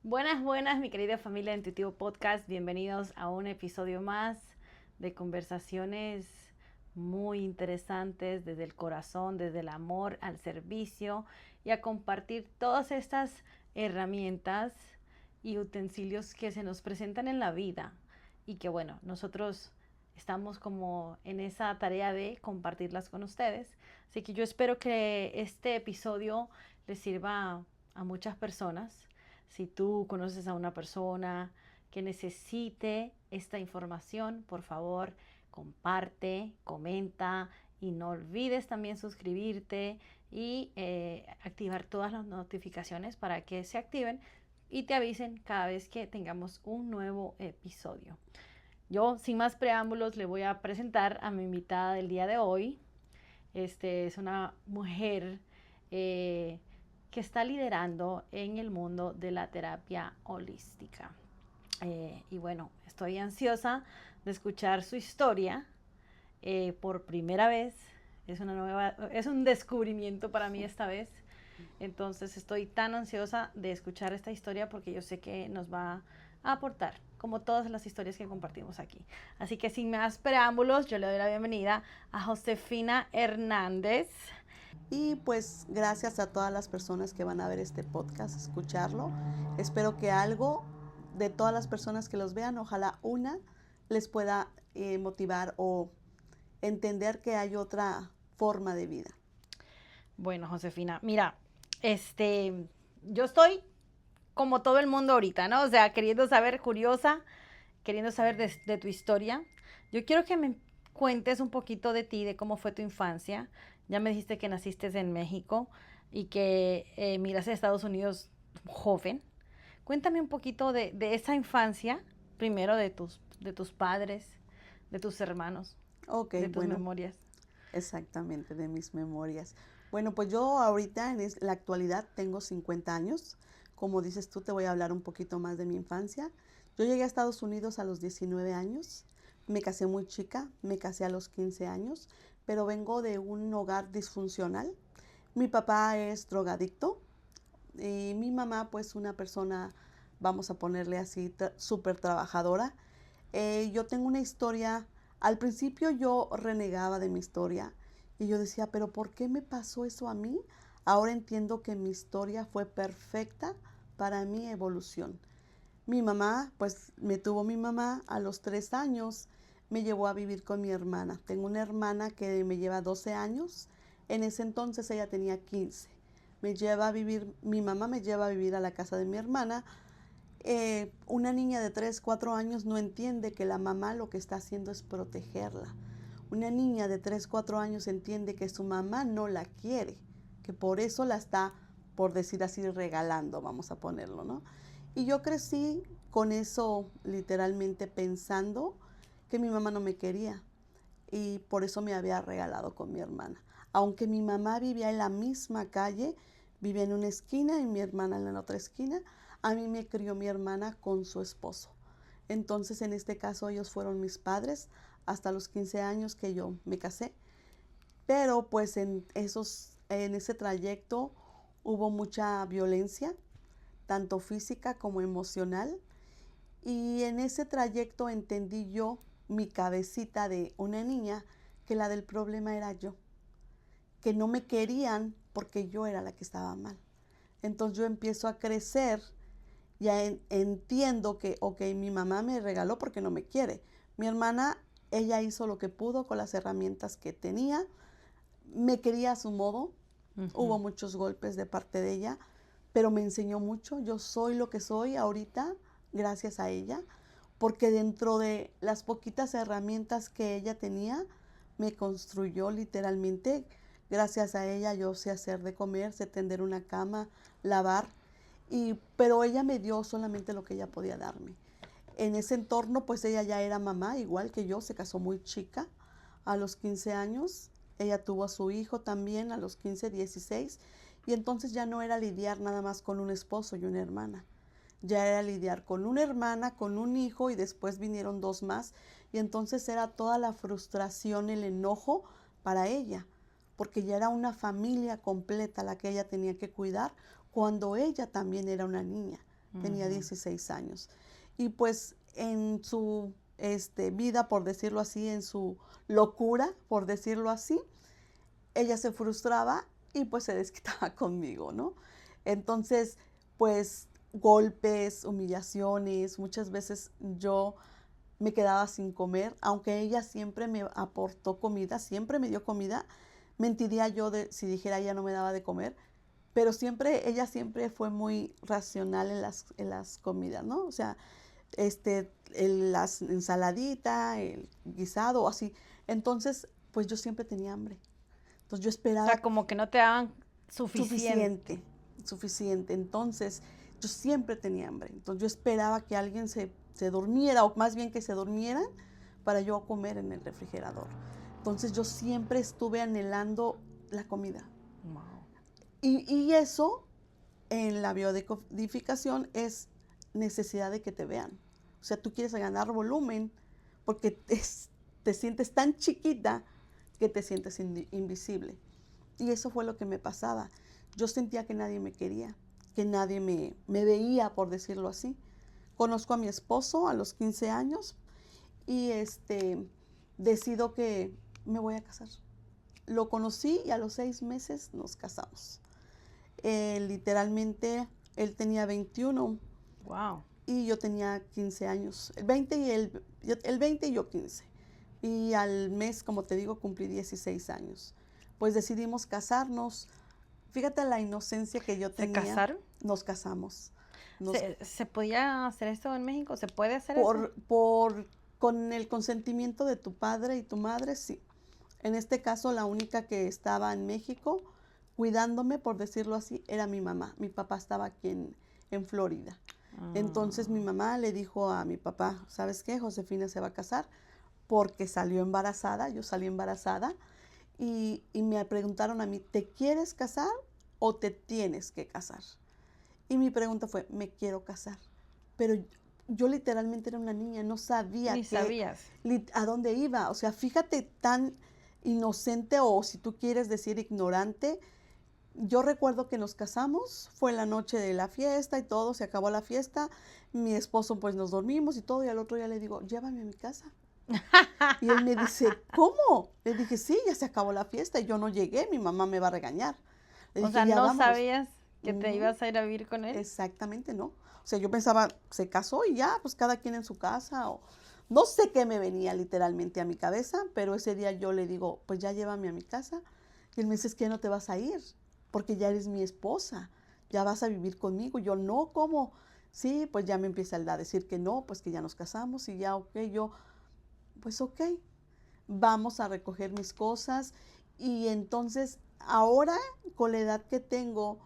Buenas, buenas, mi querida familia de Intuitivo Podcast. Bienvenidos a un episodio más de conversaciones muy interesantes desde el corazón, desde el amor al servicio y a compartir todas estas herramientas y utensilios que se nos presentan en la vida y que bueno, nosotros estamos como en esa tarea de compartirlas con ustedes. Así que yo espero que este episodio les sirva a muchas personas. Si tú conoces a una persona que necesite esta información, por favor, comparte, comenta y no olvides también suscribirte y activar todas las notificaciones para que se activen y te avisen cada vez que tengamos un nuevo episodio. Yo, sin más preámbulos, le voy a presentar a mi invitada del día de hoy. Es una mujer eh, que está liderando en el mundo de la terapia holística. Y bueno, estoy ansiosa de escuchar su historia por primera vez. Es un descubrimiento para mí esta vez. Entonces estoy tan ansiosa de escuchar esta historia porque yo sé que nos va a aportar, como todas las historias que compartimos aquí. Así que sin más preámbulos, yo le doy la bienvenida a Josefina Hernández. Y pues gracias a todas las personas que van a ver este podcast, escucharlo. Espero que algo de todas las personas que los vean, ojalá una les pueda motivar o entender que hay otra forma de vida. Bueno, Josefina, mira, yo estoy como todo el mundo ahorita, ¿no? O sea, queriendo saber, curiosa, queriendo saber de tu historia. Yo quiero que me cuentes un poquito de ti, de cómo fue tu infancia. Ya me dijiste que naciste en México y que migraste a Estados Unidos joven. Cuéntame un poquito de esa infancia, primero de tus padres, de tus hermanos, Ok, de tus bueno, memorias. exactamente, de mis memorias. Bueno, pues yo ahorita la actualidad tengo 50 años. Como dices tú, te voy a hablar un poquito más de mi infancia. Yo llegué a Estados Unidos a los 19 años. Me casé muy chica, me casé a los 15 años, pero vengo de un hogar disfuncional. Mi papá es drogadicto y mi mamá pues una persona, vamos a ponerle así, súper trabajadora. Yo tengo una historia, al principio yo renegaba de mi historia y yo decía, pero ¿por qué me pasó eso a mí? Ahora entiendo que mi historia fue perfecta para mi evolución. Mi mamá, pues me tuvo mi mamá a los 3 años, me llevó a vivir con mi hermana. Tengo una hermana que me lleva 12 años, en ese entonces ella tenía 15. Mi mamá me lleva a vivir a la casa de mi hermana. Una niña de 3 4 años no entiende que la mamá lo que está haciendo es protegerla. Una niña de 3 4 años entiende que su mamá no la quiere, que por eso la está, por decir así, regalando, vamos a ponerlo, ¿no? Y yo crecí con eso literalmente pensando que mi mamá no me quería y por eso me había regalado con mi hermana. Aunque mi mamá vivía en la misma calle, vivía en una esquina y mi hermana en la otra esquina, a mí me crió mi hermana con su esposo. Entonces, en este caso, ellos fueron mis padres hasta los 15 años que yo me casé. Pero pues en ese trayecto hubo mucha violencia, tanto física como emocional. Y en ese trayecto entendí yo, mi cabecita de una niña, que la del problema era yo, que no me querían porque yo era la que estaba mal. Entonces yo empiezo a crecer, ya entiendo que, ok, mi mamá me regaló porque no me quiere. Mi hermana, ella hizo lo que pudo con las herramientas que tenía, me quería a su modo, hubo muchos golpes de parte de ella, pero me enseñó mucho. Yo soy lo que soy ahorita gracias a ella, porque dentro de las poquitas herramientas que ella tenía, me construyó literalmente. Gracias a ella yo sé hacer de comer, sé tender una cama, lavar, pero ella me dio solamente lo que ella podía darme. En ese entorno, pues ella ya era mamá, igual que yo, se casó muy chica, a los 15 años. Ella tuvo a su hijo también a los 15, 16, y entonces ya no era lidiar nada más con un esposo y una hermana. Ya era lidiar con una hermana, con un hijo y después vinieron dos más. Y entonces era toda la frustración, el enojo para ella, porque ya era una familia completa la que ella tenía que cuidar cuando ella también era una niña. tenía 16 años. Y pues en su vida, por decirlo así, en su locura, por decirlo así, ella se frustraba y pues se desquitaba conmigo, ¿no? Entonces, pues golpes, humillaciones, muchas veces yo me quedaba sin comer, aunque ella siempre me aportó comida, siempre me dio comida, mentiría yo si dijera ella no me daba de comer, pero ella siempre fue muy racional en las comidas, ¿no? O sea, las ensaladita, el guisado, así. Entonces, pues yo siempre tenía hambre. Entonces yo O esperaba sea, como que no te daban suficiente. suficiente. Entonces yo siempre tenía hambre. Entonces yo esperaba que alguien se durmiera, o más bien que se durmieran para yo comer en el refrigerador. Entonces yo siempre estuve anhelando la comida. Wow. Y eso en la biodecodificación es necesidad de que te vean. O sea, tú quieres ganar volumen porque te sientes tan chiquita que te sientes invisible. Y eso fue lo que me pasaba. Yo sentía que nadie me quería, que nadie me veía, por decirlo así. Conozco a mi esposo a los 15 años y decido que me voy a casar. Lo conocí y a los 6 meses nos casamos. Literalmente, él tenía 21. Wow. Y yo tenía 15 años. El 20 y yo 15. Y al mes, como te digo, cumplí 16 años. Pues decidimos casarnos. Fíjate la inocencia que yo tenía. ¿Se casaron? Nos casamos. ¿Se podía hacer esto en México? ¿Se puede hacer eso? Con el consentimiento de tu padre y tu madre, sí. En este caso, la única que estaba en México, cuidándome, por decirlo así, era mi mamá. Mi papá estaba aquí en Florida. Entonces mi mamá le dijo a mi papá, ¿sabes qué? Josefina se va a casar porque salió embarazada, yo salí embarazada y me preguntaron a mí, ¿te quieres casar o te tienes que casar? Y mi pregunta fue, me quiero casar. Pero yo literalmente era una niña, no sabía Ni sabías. a dónde iba. O sea, fíjate tan inocente o si tú quieres decir ignorante. Yo recuerdo que nos casamos, fue la noche de la fiesta y todo, se acabó la fiesta, mi esposo pues nos dormimos y todo, y al otro día le digo, llévame a mi casa. Y él me dice, ¿cómo? Le dije, sí, ya se acabó la fiesta y yo no llegué, mi mamá me va a regañar. Le dije, O sea, ya ¿no vámonos. sabías que te ibas a ir a vivir con él? Exactamente, no. O sea, yo pensaba, se casó y ya, pues cada quien en su casa, o no sé qué me venía literalmente a mi cabeza, pero ese día yo le digo, pues ya llévame a mi casa. Y él me dice, es que no te vas a ir, porque ya eres mi esposa, ya vas a vivir conmigo. Yo, no, ¿cómo? Sí, pues ya me empieza a decir que no, pues que ya nos casamos y ya, ok, yo, pues ok, vamos a recoger mis cosas. Y entonces, ahora, con la edad que tengo,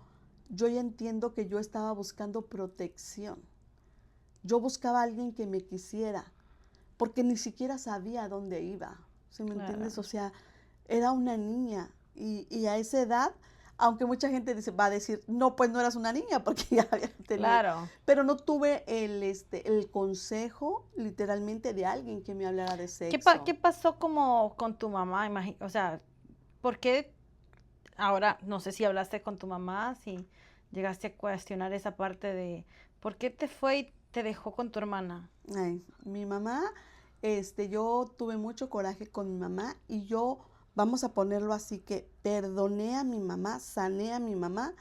yo ya entiendo que yo estaba buscando protección. Yo buscaba a alguien que me quisiera, porque ni siquiera sabía a dónde iba, ¿sí me entiendes? O sea, era una niña y a esa edad, aunque mucha gente va a decir, no, pues no eras una niña porque ya había tenido. Claro. Pero no tuve el consejo, literalmente, de alguien que me hablara de sexo. ¿Qué pasó como con tu mamá? O sea, ¿por qué ahora, no sé si hablaste con tu mamá, si llegaste a cuestionar esa parte de por qué te fue y te dejó con tu hermana? Ay, mi mamá, yo tuve mucho coraje con mi mamá y yo, vamos a ponerlo así, que perdoné a mi mamá, sané a mi mamá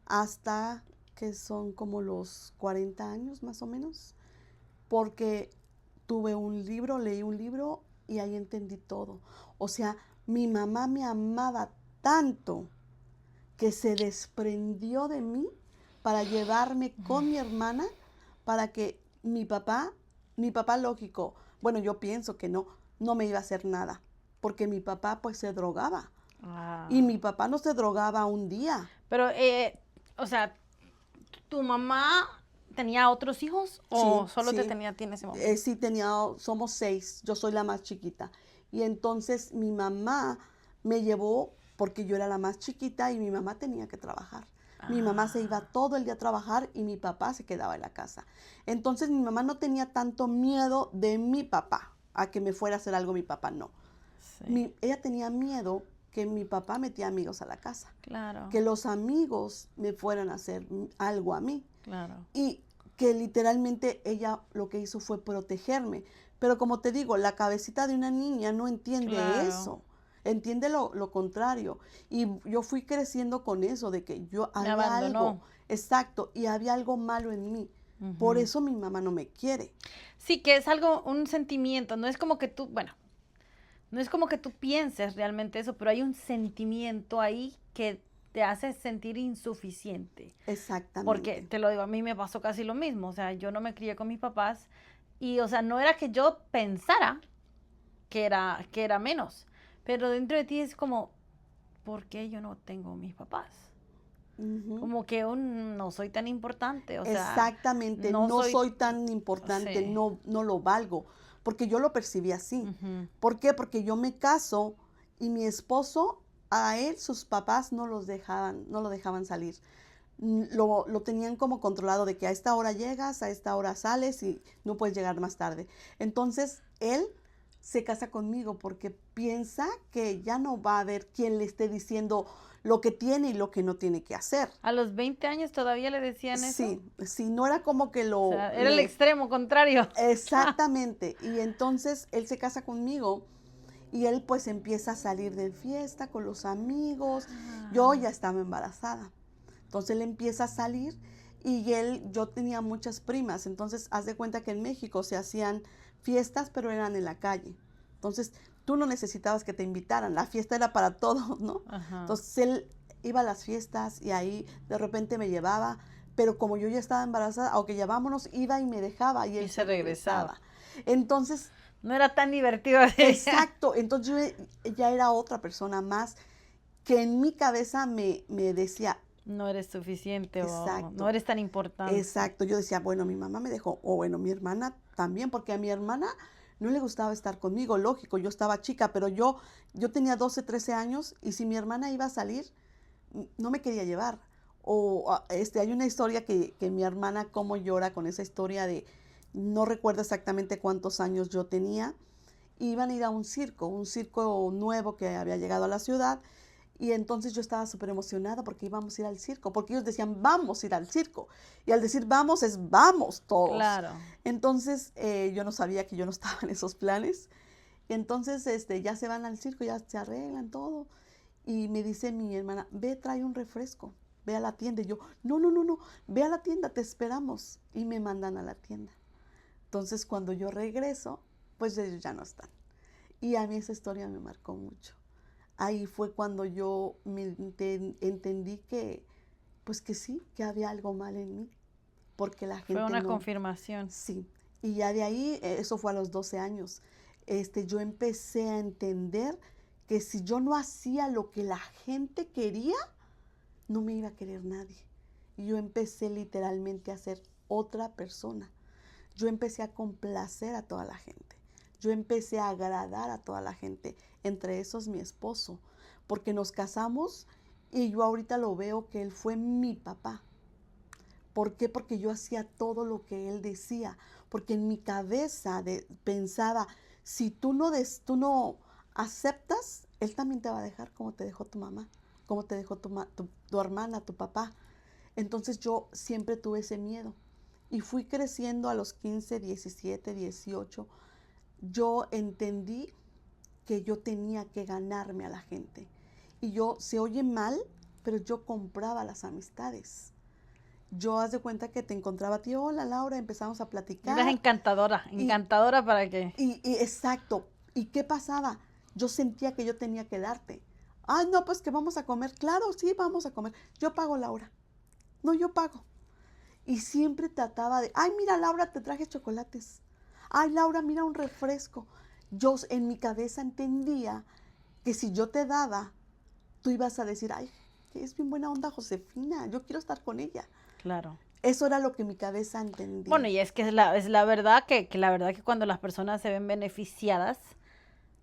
hasta que son como los 40 años más o menos, porque tuve un libro, leí un libro y ahí entendí todo. O sea, mi mamá me amaba tanto que se desprendió de mí para llevarme con mi hermana para que mi papá lógico, bueno, yo pienso que no me iba a hacer nada, porque mi papá pues se drogaba. Y mi papá no se drogaba un día. Pero, o sea, ¿tu mamá tenía otros hijos o Sí, solo sí. te tenía a ti en ese momento? Sí, somos 6, yo soy la más chiquita. Y entonces mi mamá me llevó porque yo era la más chiquita y mi mamá tenía que trabajar. Mi mamá se iba todo el día a trabajar y mi papá se quedaba en la casa. Entonces mi mamá no tenía tanto miedo de mi papá, a que me fuera a hacer algo mi papá, no. Sí. Ella tenía miedo que mi papá metía amigos a la casa. Claro. Que los amigos me fueran a hacer algo a mí. Claro. Y que literalmente ella lo que hizo fue protegerme. Pero como te digo, la cabecita de una niña no entiende Claro. eso, entiende lo contrario. Y yo fui creciendo con eso, de que yo Me había algo, abandonó. exacto, y había algo malo en mí. Por Ujú. eso mi mamá no me quiere. Sí, que es algo, un sentimiento, no es como que tú, bueno, no es como que tú pienses realmente eso, pero hay un sentimiento ahí que te hace sentir insuficiente. Porque, Exactamente. te lo digo, a mí me pasó casi lo mismo, o sea, yo no me crié con mis papás y, o sea, no era que yo pensara que era menos, pero dentro de ti es como, ¿por qué yo no tengo mis papás? Ujú. Como que no soy tan importante, o sea, Exactamente, no no soy, soy tan importante, sí, no lo valgo, porque yo lo percibí así. ujú, ¿Por qué? Porque yo me caso y mi esposo, a él sus papás no lo dejaban salir. Lo tenían como controlado de que a esta hora llegas, a esta hora sales y no puedes llegar más tarde. Entonces, él se casa conmigo porque piensa que ya no va a haber quien le esté diciendo lo que tiene y lo que no tiene que hacer. a los 20 años todavía le decían eso, Sí, sí, no era como que o lo sea, era el le extremo contrario. exactamente. Y entonces él se casa conmigo y él pues empieza a salir de fiesta con los amigos. Yo ya estaba embarazada. Entonces él empieza a salir y yo tenía muchas primas. Entonces haz de cuenta que en México se hacían fiestas, pero eran en la calle. Entonces tú no necesitabas que te invitaran, la fiesta era para todos, ¿no? Ajá. Entonces él iba a las fiestas y ahí de repente me llevaba, pero como yo ya estaba embarazada, aunque ya vámonos, iba y me dejaba y Y él se se regresaba. regresaba. Entonces, No era tan divertido así. exacto, entonces yo ya era otra persona más que en mi cabeza me decía, No eres suficiente o no exacto, eres tan importante. exacto, yo decía, bueno, mi mamá me dejó, o bueno, mi hermana también, porque a mi hermana no le gustaba estar conmigo, lógico, yo estaba chica, pero yo tenía 12, 13 años y si mi hermana iba a salir, no me quería llevar. Hay una historia que mi hermana cómo llora con esa historia de, no recuerdo exactamente cuántos años yo tenía, iban a ir a un circo nuevo que había llegado a la ciudad. Y entonces yo estaba súper emocionada porque íbamos a ir al circo, porque ellos decían, vamos a ir al circo. Y al decir vamos es vamos todos. Claro. Entonces yo no sabía que yo no estaba en esos planes. Y entonces ya se van al circo, ya se arreglan todo. Y me dice mi hermana, ve, trae un refresco, ve a la tienda. Y yo, no, no, no, no, ve a la tienda, te esperamos. Y me mandan a la tienda. Entonces cuando yo regreso, pues ellos ya no están. Y a mí esa historia me marcó mucho. Ahí fue cuando yo entendí que, pues que sí, que había algo mal en mí, porque la Fue gente una no, confirmación. sí. Y ya de ahí, eso fue a los 12 años, yo empecé a entender que si yo no hacía lo que la gente quería, no me iba a querer nadie. Y yo empecé literalmente a ser otra persona. Yo empecé a complacer a toda la gente. Yo empecé a agradar a toda la gente, entre esos mi esposo, porque nos casamos y yo ahorita lo veo que él fue mi papá. ¿Por qué? Porque yo hacía todo lo que él decía, porque en mi cabeza pensaba, si tú no aceptas, él también te va a dejar como te dejó tu mamá, como te dejó tu hermana, tu papá. Entonces yo siempre tuve ese miedo y fui creciendo a los 15, 17, 18. Yo entendí que yo tenía que ganarme a la gente. Y se oye mal, pero yo compraba las amistades. Yo haz de cuenta que te encontraba a ti, hola Laura, empezamos a Eras platicar encantadora, y, encantadora para que... exacto. ¿Y qué pasaba? Yo sentía que yo tenía que darte. Ah, no, pues que vamos a comer. Claro, sí, vamos a comer. Yo pago, Laura. No, yo pago. Y siempre trataba de, ay, mira, Laura, te traje chocolates. Ay, Laura, mira un refresco. Yo en mi cabeza entendía que si yo te daba, tú ibas a decir, ay, que es bien buena onda Josefina, yo quiero estar con ella. Claro. Eso era lo que mi cabeza entendía. Bueno, y es que es la verdad que la verdad que cuando las personas se ven beneficiadas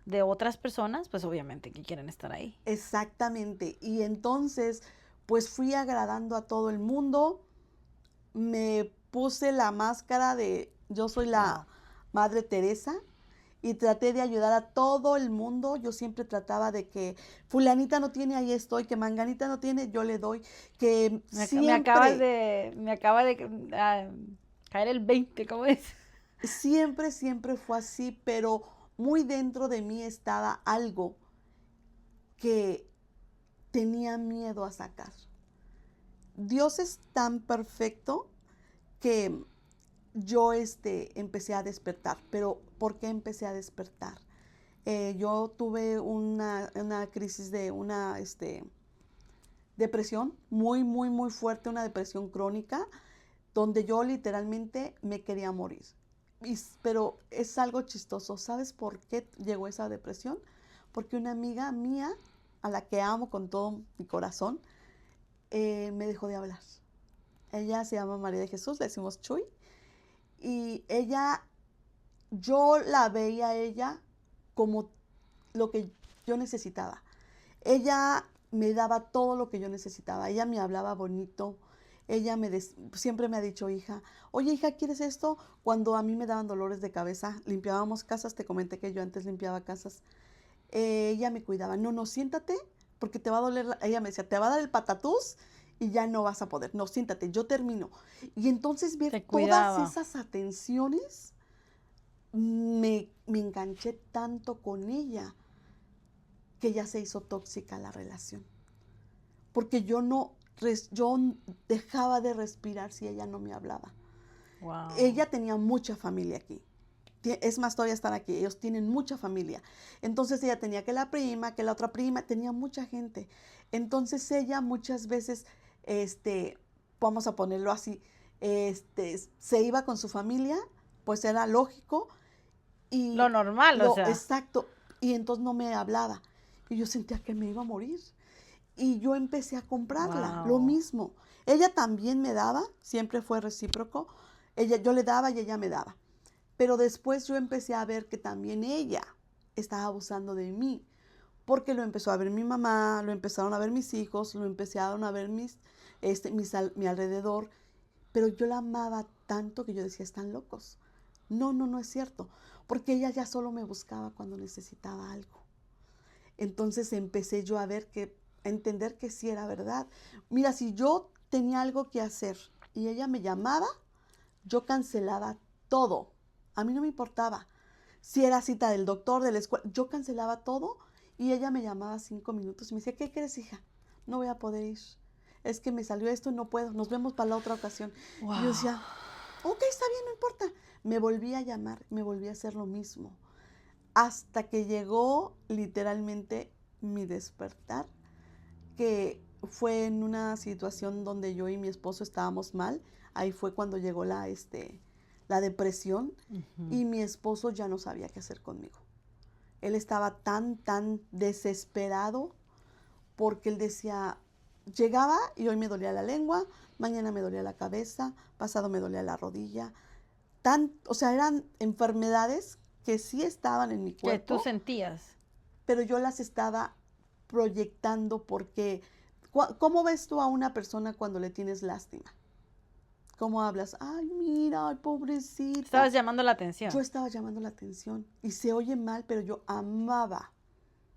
de otras personas, pues obviamente que quieren estar ahí. Exactamente. Y entonces, pues fui agradando a todo el mundo. Me puse la máscara de yo soy la Wow. Madre Teresa y traté de ayudar a todo el mundo. Yo siempre trataba de que fulanita no tiene, ahí estoy, que manganita no tiene, yo le doy, que Me acabas siempre, de, me acaba de caer el 20, ¿cómo es? Siempre, siempre fue así, pero muy dentro de mí estaba algo que tenía miedo a sacar. Dios es tan perfecto que yo empecé a despertar. Pero ¿por qué empecé a despertar? Yo tuve una crisis de una depresión muy, muy, muy fuerte, una depresión crónica, donde yo literalmente me quería morir. Pero es algo chistoso. ¿Sabes por qué llegó esa depresión? Porque una amiga mía, a la que amo con todo mi corazón, me dejó de hablar. Ella se llama María de Jesús, le decimos Chuy, y yo la veía a ella como lo que yo necesitaba. Ella me daba todo lo que yo necesitaba. Ella me hablaba bonito. Ella siempre me ha dicho, hija, oye, hija, ¿quieres esto? Cuando a mí me daban dolores de cabeza, limpiábamos casas, te comenté que yo antes limpiaba casas. Ella me cuidaba. No, no, siéntate, porque te va a doler. Ella me decía, te va a dar el patatús y ya no vas a poder. No, siéntate, yo termino. Y entonces ver todas esas atenciones, me enganché tanto con ella que ya se hizo tóxica la relación. Porque yo dejaba de respirar si ella no me hablaba. Wow. Ella tenía mucha familia aquí. Es más, todavía están aquí. Ellos tienen mucha familia. Entonces ella tenía que la prima, que la otra prima, tenía mucha gente. Entonces ella muchas veces, vamos a ponerlo así, se iba con su familia, pues era lógico. Y lo normal, o sea. Exacto. Y entonces no me hablaba. Y yo sentía que me iba a morir. Y yo empecé a comprarla, lo mismo. Ella también me daba, siempre fue recíproco. Yo le daba y ella me daba. Pero después yo empecé a ver que también ella estaba abusando de mí, porque lo empezó a ver mi mamá, lo empezaron a ver mis hijos, lo empezaron a ver mi alrededor. Pero yo la amaba tanto que yo decía, están locos. No, no, no es cierto, porque ella ya solo me buscaba cuando necesitaba algo. Entonces empecé yo a entender que sí era verdad. Mira, si yo tenía algo que hacer y ella me llamaba, yo cancelaba todo. A mí no me importaba. Si era cita del doctor, de la escuela, yo cancelaba todo y ella me llamaba 5 minutos y me decía, ¿qué quieres, hija? No voy a poder ir. Es que me salió esto y no puedo. Nos vemos para la otra ocasión. Wow. Y yo decía, ok, está bien, no importa. Me volví a llamar, me volví a hacer lo mismo. Hasta que llegó literalmente mi despertar, que fue en una situación donde yo y mi esposo estábamos mal. Ahí fue cuando llegó la depresión. Y mi esposo ya no sabía qué hacer conmigo. Él estaba tan desesperado porque él decía, llegaba y hoy me dolía la lengua, mañana me dolía la cabeza, pasado me dolía la rodilla. O sea, eran enfermedades que sí estaban en mi cuerpo. Que tú sentías. Pero yo las estaba proyectando porque, ¿cómo ves tú a una persona cuando le tienes lástima? ¿Cómo hablas? Ay, mira, ay, pobrecita. Estabas llamando la atención. Yo estaba llamando la atención. Y se oye mal, pero yo amaba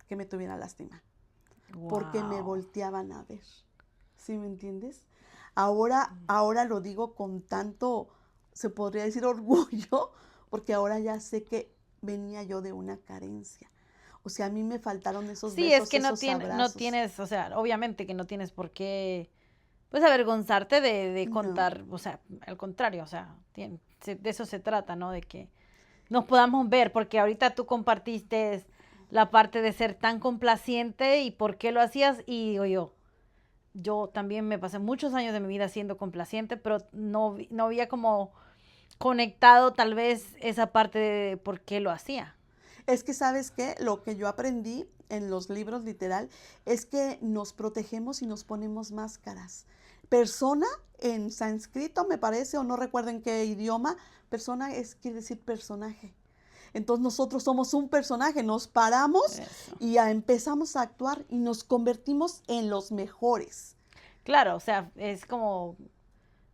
que me tuviera lástima. Wow. Porque me volteaban a ver. ¿Sí me entiendes? Ahora lo digo con tanto, se podría decir, orgullo, porque ahora ya sé que venía yo de una carencia. O sea, a mí me faltaron esos besos, es que esos abrazos. No tienes, o sea, obviamente que no tienes por qué, pues, avergonzarte de contar, no. O sea, al contrario, o sea, de eso se trata, ¿no? De que nos podamos ver, porque ahorita tú compartiste la parte de ser tan complaciente y por qué lo hacías, y digo yo también me pasé muchos años de mi vida siendo complaciente, pero no había como conectado tal vez esa parte de por qué lo hacía. Es que, ¿sabes qué? Lo que yo aprendí en los libros literal es que nos protegemos y nos ponemos máscaras. Persona en sánscrito, me parece, o no recuerdo en qué idioma, persona quiere decir personaje. Entonces nosotros somos un personaje, nos paramos y empezamos a actuar y nos convertimos en los mejores. Claro, o sea, es como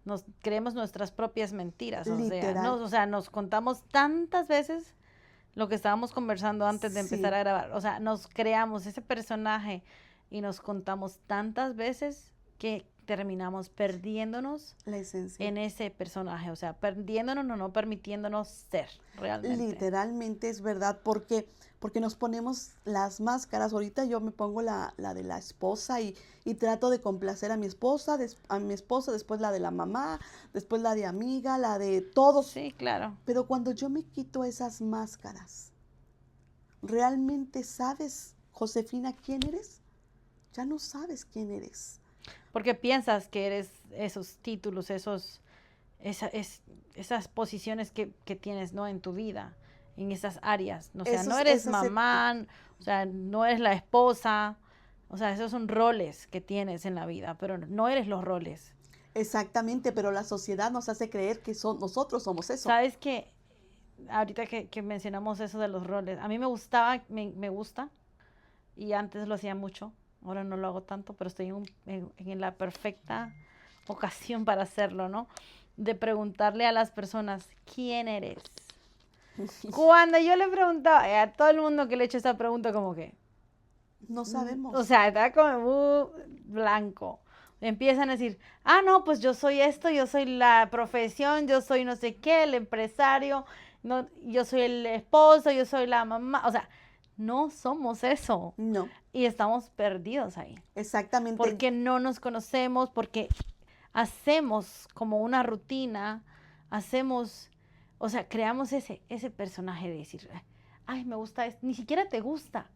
nos creemos nuestras propias mentiras. O sea, nos contamos tantas veces lo que estábamos conversando antes de empezar a grabar. O sea, nos creamos ese personaje y nos contamos tantas veces que terminamos perdiéndonos La esencia. en ese personaje, o sea, perdiéndonos, no permitiéndonos ser realmente. Literalmente es verdad, porque nos ponemos las máscaras. Ahorita yo me pongo la de la esposa y trato de complacer a mi esposa, después la de la mamá, después la de amiga, la de todos. Sí, claro. Pero cuando yo me quito esas máscaras, ¿realmente sabes, Josefina, quién eres? Ya no sabes quién eres. Porque piensas que eres esos títulos, esas posiciones que tienes, ¿no? En tu vida, en esas áreas. O sea, no eres mamá, o sea, no eres la esposa. O sea, esos son roles que tienes en la vida, pero no eres los roles. Exactamente, pero la sociedad nos hace creer que nosotros somos eso. ¿Sabes qué? Ahorita que mencionamos eso de los roles, a mí me gustaba, me gusta, y antes lo hacía mucho, ahora no lo hago tanto, pero estoy en la perfecta ocasión para hacerlo, ¿no? De preguntarle a las personas, ¿quién eres? Cuando yo le preguntaba a todo el mundo que le he hecho esta pregunta, como que... No sabemos. O sea, está como blanco. Empiezan a decir, no, pues yo soy esto, yo soy la profesión, yo soy no sé qué, el empresario, no, yo soy el esposo, yo soy la mamá. O sea, no somos eso. No. Y estamos perdidos ahí. Exactamente. Porque no nos conocemos, porque hacemos como una rutina, o sea, creamos ese personaje de decir, ay, me gusta esto. Ni siquiera te gusta.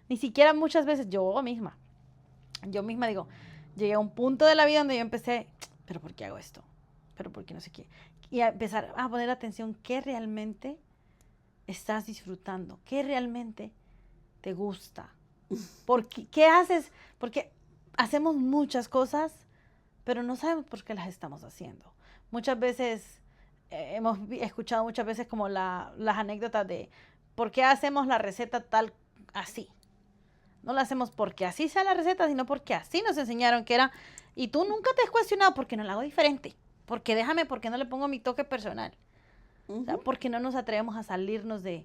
Ni siquiera muchas veces yo misma digo, llegué a un punto de la vida donde yo empecé, pero ¿por qué hago esto? Pero ¿por qué no sé qué? Y a empezar a poner atención, ¿qué realmente estás disfrutando? ¿Qué realmente te gusta? ¿Qué haces? Porque hacemos muchas cosas, pero no sabemos por qué las estamos haciendo. Muchas veces, hemos escuchado muchas veces como las anécdotas de ¿por qué hacemos la receta tal así? No la hacemos porque así sea la receta, sino porque así nos enseñaron que era. Y tú nunca te has cuestionado por qué no la hago diferente. ¿Por qué no le pongo mi toque personal? O sea, ¿por qué no nos atrevemos a salirnos del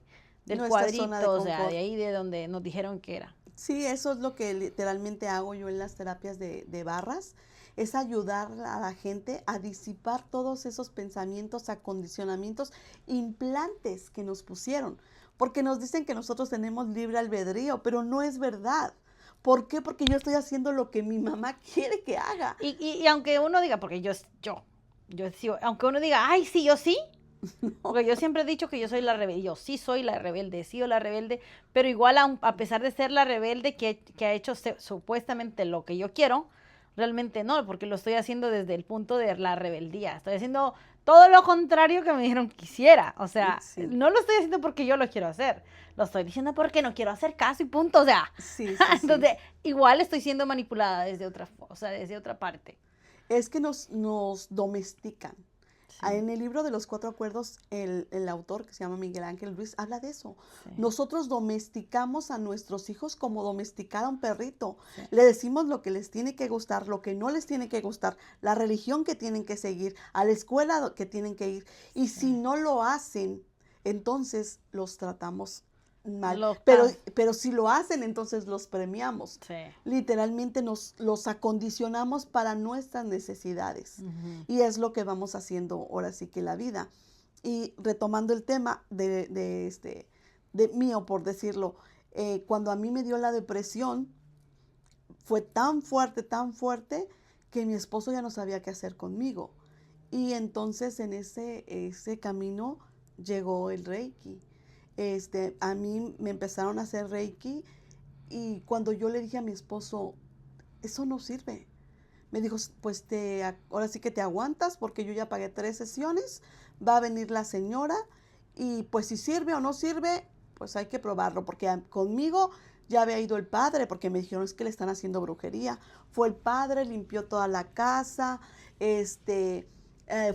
cuadrito, o sea, de ahí de donde nos dijeron que era? Sí, eso es lo que literalmente hago yo en las terapias de barras, es ayudar a la gente a disipar todos esos pensamientos, acondicionamientos, implantes que nos pusieron. Porque nos dicen que nosotros tenemos libre albedrío, pero no es verdad. ¿Por qué? Porque yo estoy haciendo lo que mi mamá quiere que haga. Y aunque uno diga, porque yo sí, aunque uno diga, ay, sí, yo sí. No. Porque yo siempre he dicho que yo soy la rebelde, yo sí soy la rebelde, sí o la rebelde, pero igual a pesar de ser la rebelde que ha hecho supuestamente lo que yo quiero, realmente no, porque lo estoy haciendo desde el punto de la rebeldía, estoy haciendo todo lo contrario que me dijeron que hiciera, o sea, sí. No lo estoy haciendo porque yo lo quiero hacer, lo estoy diciendo porque no quiero hacer caso y punto, o sea, sí, entonces igual estoy siendo manipulada desde otra parte. Es que nos domestican. Sí. En el libro de los 4 acuerdos, el autor, que se llama Miguel Ángel Ruiz, habla de eso. Sí. Nosotros domesticamos a nuestros hijos como domesticar a un perrito. Sí. Le decimos lo que les tiene que gustar, lo que no les tiene que gustar, la religión que tienen que seguir, a la escuela que tienen que ir. Y si no lo hacen, entonces los tratamos mal. Pero si lo hacen, entonces los premiamos. Sí. Literalmente los acondicionamos para nuestras necesidades. Y es lo que vamos haciendo ahora sí que la vida. Y retomando el tema de mío, por decirlo, cuando a mí me dio la depresión, fue tan fuerte, que mi esposo ya no sabía qué hacer conmigo. Y entonces en ese camino llegó el Reiki. A mí me empezaron a hacer Reiki y cuando yo le dije a mi esposo, eso no sirve, me dijo, pues ahora sí que te aguantas porque yo ya pagué 3 sesiones, va a venir la señora y pues si sirve o no sirve, pues hay que probarlo, porque conmigo ya había ido el padre, porque me dijeron es que le están haciendo brujería. Fue el padre, limpió toda la casa,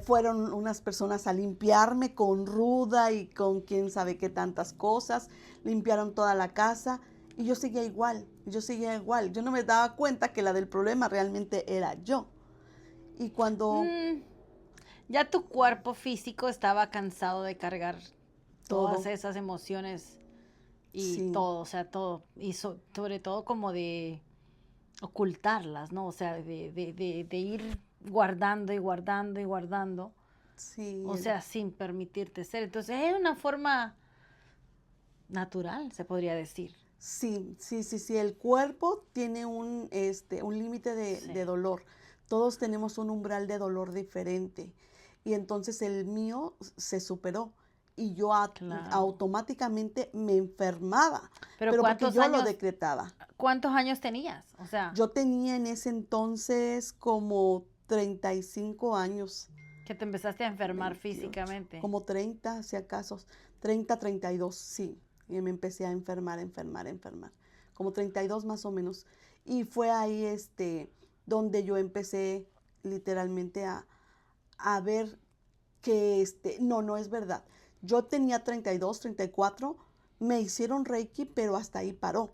fueron unas personas a limpiarme con ruda y con quién sabe qué tantas cosas, limpiaron toda la casa y yo seguía igual, yo no me daba cuenta que la del problema realmente era yo. Y cuando... ya tu cuerpo físico estaba cansado de cargar todas esas emociones y todo, o sea, todo, y sobre todo como de ocultarlas, ¿no? O sea, de ir guardando y guardando y guardando, Sí, o sea, sin permitirte ser. Entonces es una forma natural, se podría decir. sí, sí, sí, sí. El cuerpo tiene un límite de Sí, dolor. Todos tenemos un umbral de dolor diferente. Y entonces el mío se superó. Y yo claro. automáticamente me enfermaba, Pero pero porque yo lo decretaba. ¿cuántos años tenías? O sea, Yo tenía en ese entonces como 35 años, que te empezaste a enfermar 28, físicamente. como 30, si acaso, 30, 32, sí. Y me empecé a enfermar, enfermar, enfermar. Como 32 más o menos. Y fue ahí donde yo empecé literalmente a ver que no, no es verdad. Yo tenía 32, 34, me hicieron Reiki, pero hasta ahí paró.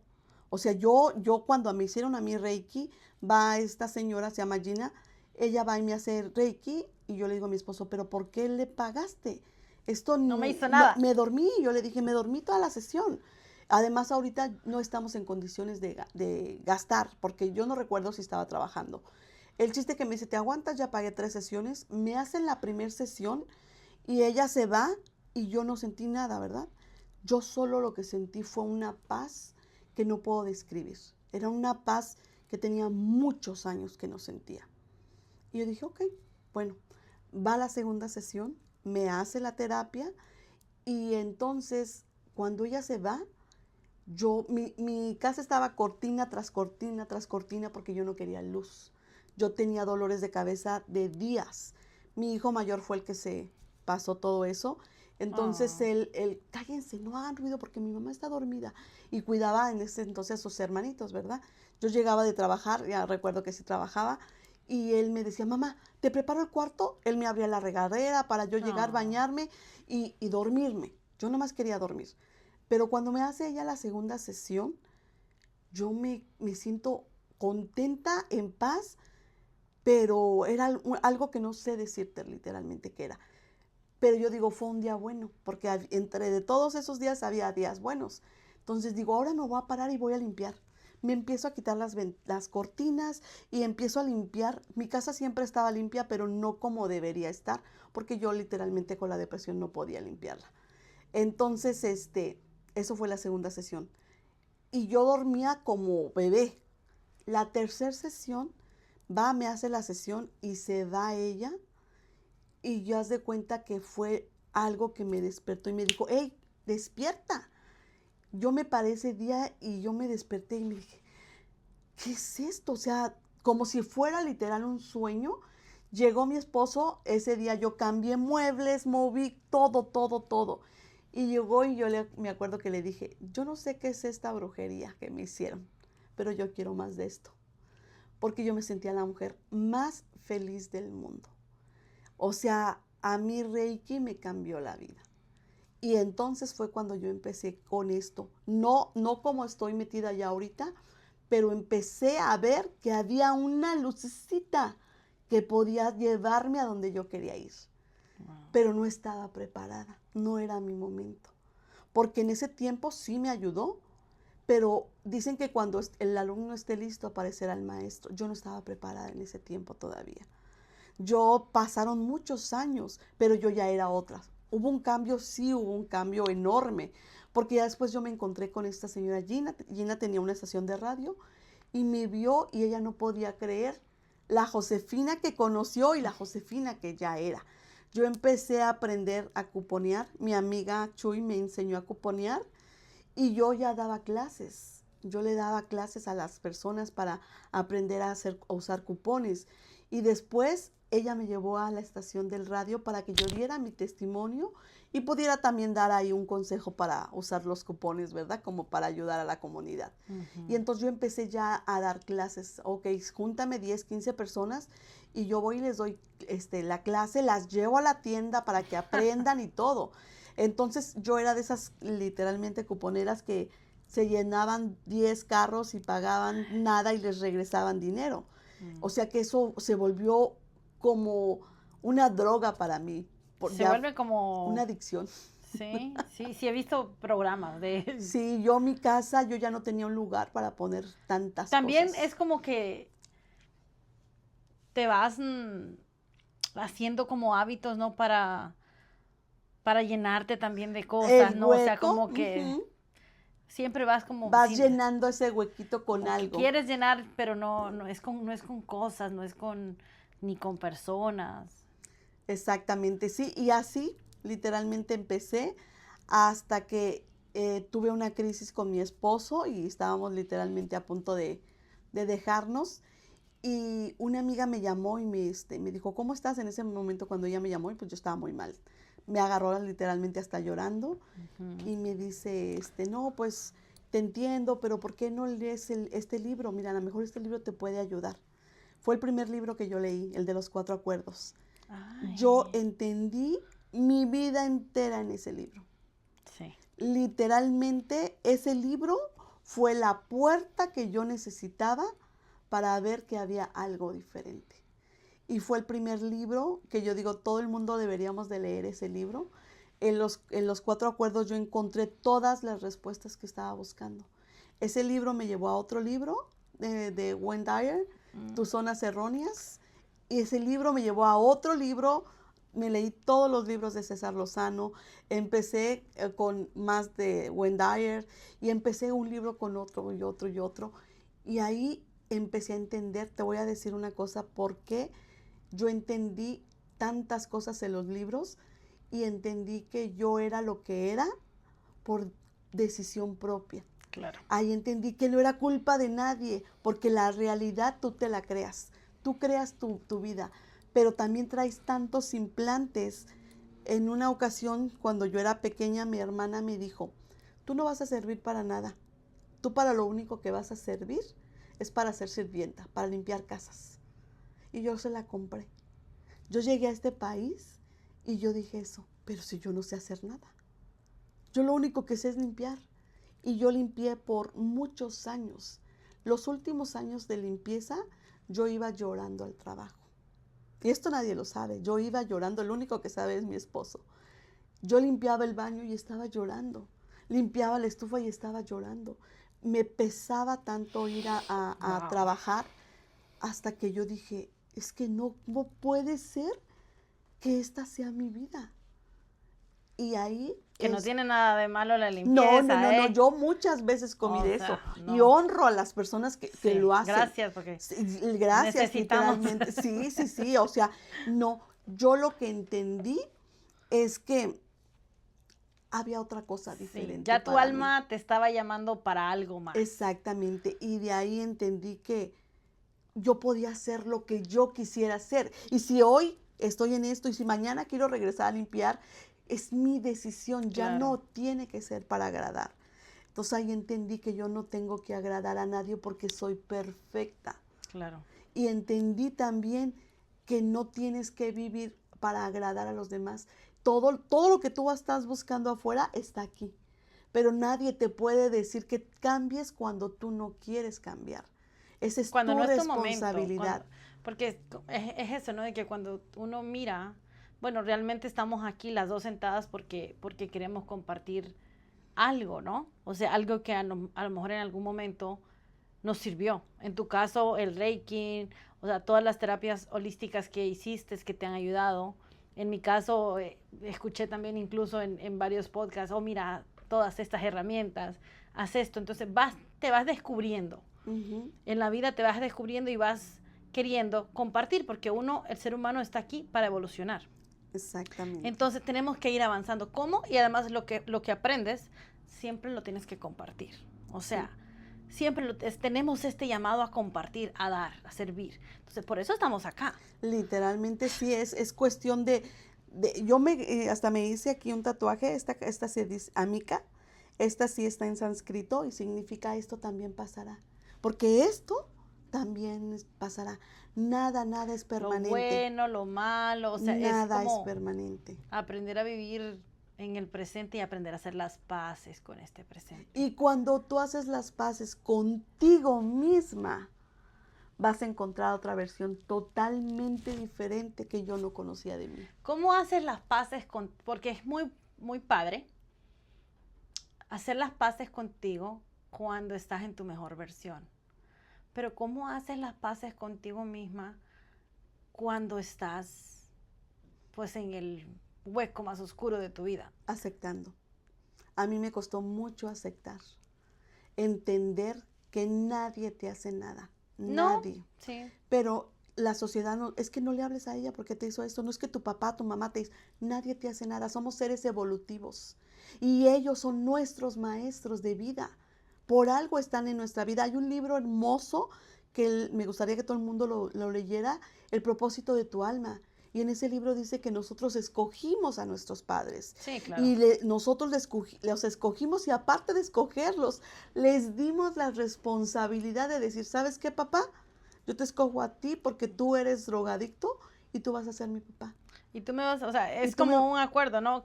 O sea, yo cuando me hicieron a mí Reiki, va esta señora, se llama Gina, ella va y me hace Reiki y yo le digo a mi esposo, pero ¿por qué le pagaste? Esto No me hizo no, nada. me dormí, yo le dije, me dormí toda la sesión. Además, ahorita no estamos en condiciones de gastar, porque yo no recuerdo si estaba trabajando. El chiste que me dice, ¿te aguantas? Ya pagué 3 sesiones. Me hacen la primera sesión y ella se va y yo no sentí nada, ¿verdad? Yo solo lo que sentí fue una paz que no puedo describir. Era una paz que tenía muchos años que no sentía. Y yo dije, ok, bueno, va la segunda sesión, me hace la terapia y entonces cuando ella se va, mi casa estaba cortina tras cortina tras cortina porque yo no quería luz. Yo tenía dolores de cabeza de días. Mi hijo mayor fue el que se pasó todo eso. Entonces Oh, cállense, no hagan ruido porque mi mamá está dormida. Y cuidaba en ese entonces a sus hermanitos, ¿verdad? Yo llegaba de trabajar, ya recuerdo que sí trabajaba, y él me decía, mamá, ¿te preparo el cuarto? Él me abría la regadera para yo llegar, oh. bañarme y dormirme. Yo nomás quería dormir. Pero cuando me hace ella la segunda sesión, yo me siento contenta, en paz, pero era algo que no sé decirte literalmente qué era. Pero yo digo, fue un día bueno, porque entre de todos esos días había días buenos. Entonces digo, ahora me voy a parar y voy a limpiar. Me empiezo a quitar las cortinas y empiezo a limpiar. Mi casa siempre estaba limpia, pero no como debería estar, porque yo literalmente con la depresión no podía limpiarla. Entonces, eso fue la segunda sesión. Y yo dormía como bebé. La tercera sesión, va, me hace la sesión y se va ella. Y yo haz de cuenta que fue algo que me despertó y me dijo, hey, despierta. Yo me paré ese día y yo me desperté y me dije, ¿qué es esto? O sea, como si fuera literal un sueño. Llegó mi esposo, ese día yo cambié muebles, moví todo, todo, todo. Y llegó y me acuerdo que le dije, yo no sé qué es esta brujería que me hicieron, pero yo quiero más de esto. Porque yo me sentía la mujer más feliz del mundo. O sea, a mí Reiki me cambió la vida. Y entonces fue cuando yo empecé con esto. No, no como estoy metida ya ahorita, pero empecé a ver que había una lucecita que podía llevarme a donde yo quería ir. Wow. Pero no estaba preparada, no era mi momento. Porque en ese tiempo sí me ayudó, pero dicen que cuando el alumno esté listo aparecerá el maestro. Yo no estaba preparada en ese tiempo todavía. Yo pasaron muchos años, pero yo ya era otra. Hubo un cambio, sí, hubo un cambio enorme, porque ya después yo me encontré con esta señora Gina. Gina tenía una estación de radio y me vio y ella no podía creer la Josefina que conoció y la Josefina que ya era. Yo empecé a aprender a cuponear. Mi amiga Chuy me enseñó a cuponear y yo ya daba clases. Yo le daba clases a las personas para aprender a usar cupones. Y después ella me llevó a la estación del radio para que yo diera mi testimonio y pudiera también dar ahí un consejo para usar los cupones, ¿verdad? Como para ayudar a la comunidad. Y Ujú. entonces yo empecé ya a dar clases. Ok, júntame 10, 15 personas y yo voy y les doy la clase, las llevo a la tienda para que aprendan y todo. Entonces yo era de esas literalmente cuponeras que se llenaban 10 carros y pagaban nada y les regresaban dinero. O Mm. sea que eso se volvió como una droga para mí, Se ya vuelve una como, adicción. Sí, sí, sí he visto programas de... Sí, yo mi casa, yo ya no tenía un lugar para poner tantas También cosas. es como que te vas haciendo como hábitos, ¿no? Para llenarte también de cosas, El ¿no? O sea, hueco, como que siempre vas como, vas llenando ese huequito con como que algo. quieres llenar, pero no es con cosas, no es con, ni con personas. Exactamente, sí. Y así literalmente empecé hasta que tuve una crisis con mi esposo y estábamos literalmente a punto de dejarnos. Y una amiga me llamó y me dijo, ¿cómo estás? En ese momento cuando ella me llamó, y pues yo estaba muy mal. Me agarró literalmente hasta llorando Ujú. y me dice, no, pues te entiendo, pero ¿por qué no lees este libro? Mira, a lo mejor este libro te puede ayudar. Fue el primer libro que yo leí, el de los 4 acuerdos. Yo Ay, entendí mi vida entera en ese libro. sí, Literalmente ese libro fue la puerta que yo necesitaba para ver que había algo diferente. Y fue el primer libro que yo digo, todo el mundo deberíamos de leer ese libro. En los 4 acuerdos yo encontré todas las respuestas que estaba buscando. Ese libro me llevó a otro libro de Wayne Dyer, Tus zonas erróneas. Y ese libro me llevó a otro libro. Me leí todos los libros de César Lozano. Empecé con más de Wayne Dyer y empecé un libro con otro y otro y otro. Y ahí empecé a entender, te voy a decir una cosa, por qué yo entendí tantas cosas en los libros y entendí que yo era lo que era por decisión propia. claro. Ahí entendí que no era culpa de nadie, porque la realidad tú te la creas. Tú creas tu vida, pero también traes tantos implantes. En una ocasión, cuando yo era pequeña, mi hermana me dijo, tú no vas a servir para nada. Tú para lo único que vas a servir es para ser sirvienta, para limpiar casas. Y yo se la compré. Yo llegué a este país y yo dije eso, pero si yo no sé hacer nada. Yo lo único que sé es limpiar. Y yo limpié por muchos años. Los últimos años de limpieza, yo iba llorando al trabajo. Y esto nadie lo sabe. Yo iba llorando, el único que sabe es mi esposo. Yo limpiaba el baño y estaba llorando. Limpiaba la estufa y estaba llorando. Me pesaba tanto ir a Wow. trabajar hasta que yo dije, es que no puede ser que esta sea mi vida. Y ahí Que no es, tiene nada de malo la no, no, no, limpieza, no, ¿eh? yo muchas veces comí O de eso sea, y no. honro a las personas que Sí, lo hacen. gracias, porque Sí, gracias, necesitamos. literalmente. Sí, sí, sí, o sea, no, yo lo que entendí es que había otra cosa Sí, diferente ya tu para mí. alma te estaba llamando para algo más. Exactamente, y de ahí entendí que yo podía hacer lo que yo quisiera hacer. Y si hoy estoy en esto y si mañana quiero regresar a limpiar, es mi decisión, ya Claro, no tiene que ser para agradar. Entonces ahí entendí que yo no tengo que agradar a nadie porque soy perfecta. claro. Y entendí también que no tienes que vivir para agradar a los demás. Todo lo que tú estás buscando afuera está aquí. Pero nadie te puede decir que cambies cuando tú no quieres cambiar. Esa es Cuando tu no es tu momento, responsabilidad. porque es eso, ¿no? De que cuando uno mira, bueno, realmente estamos aquí las dos sentadas porque queremos compartir algo, ¿no? O sea, algo que a lo mejor en algún momento nos sirvió. En tu caso, el Reiki, o sea, todas las terapias holísticas que hiciste que te han ayudado. En mi caso, escuché también incluso en varios podcasts, oh, mira, todas estas herramientas, haz esto. Entonces te vas descubriendo. Ujú, En la vida te vas descubriendo y vas queriendo compartir, porque el ser humano está aquí para evolucionar. exactamente. Entonces tenemos que ir avanzando. ¿Cómo? Y además lo que aprendes, siempre lo tienes que compartir. O Sí. sea, siempre tenemos este llamado a compartir, a dar, a servir. Entonces, por eso estamos acá. Literalmente sí, es cuestión hasta me hice aquí un tatuaje, esta se dice amica, esta sí está en sánscrito y significa esto también pasará, porque esto también pasará, nada es Lo permanente, bueno, lo malo, o sea, es nada es como permanente. aprender a vivir en el presente y aprender a hacer las paces con este presente. Y cuando tú haces las paces contigo misma, vas a encontrar otra versión totalmente diferente que yo no conocía de mí. ¿Cómo haces las paces porque es muy muy padre hacer las paces contigo cuando estás en tu mejor versión. Pero ¿cómo haces las paces contigo misma cuando estás pues en el hueco más oscuro de tu vida? Aceptando. A mí me costó mucho aceptar, entender que nadie te hace nada, No, nadie. sí. Pero la sociedad no, es que no le hables a ella porque te hizo esto, no es que tu papá, tu mamá te hizo, nadie te hace nada, somos seres evolutivos y ellos son nuestros maestros de vida. Por algo están en nuestra vida. Hay un libro hermoso que me gustaría que todo el mundo lo leyera, El propósito de tu alma. Y en ese libro dice que nosotros escogimos a nuestros padres. Sí, claro. Y nosotros los escogimos y aparte de escogerlos, les dimos la responsabilidad de decir, ¿sabes qué, papá? Yo te escojo a ti porque tú eres drogadicto y tú vas a ser mi papá. Y tú me vas, o sea, Y es tú como un acuerdo, ¿no? Ujú.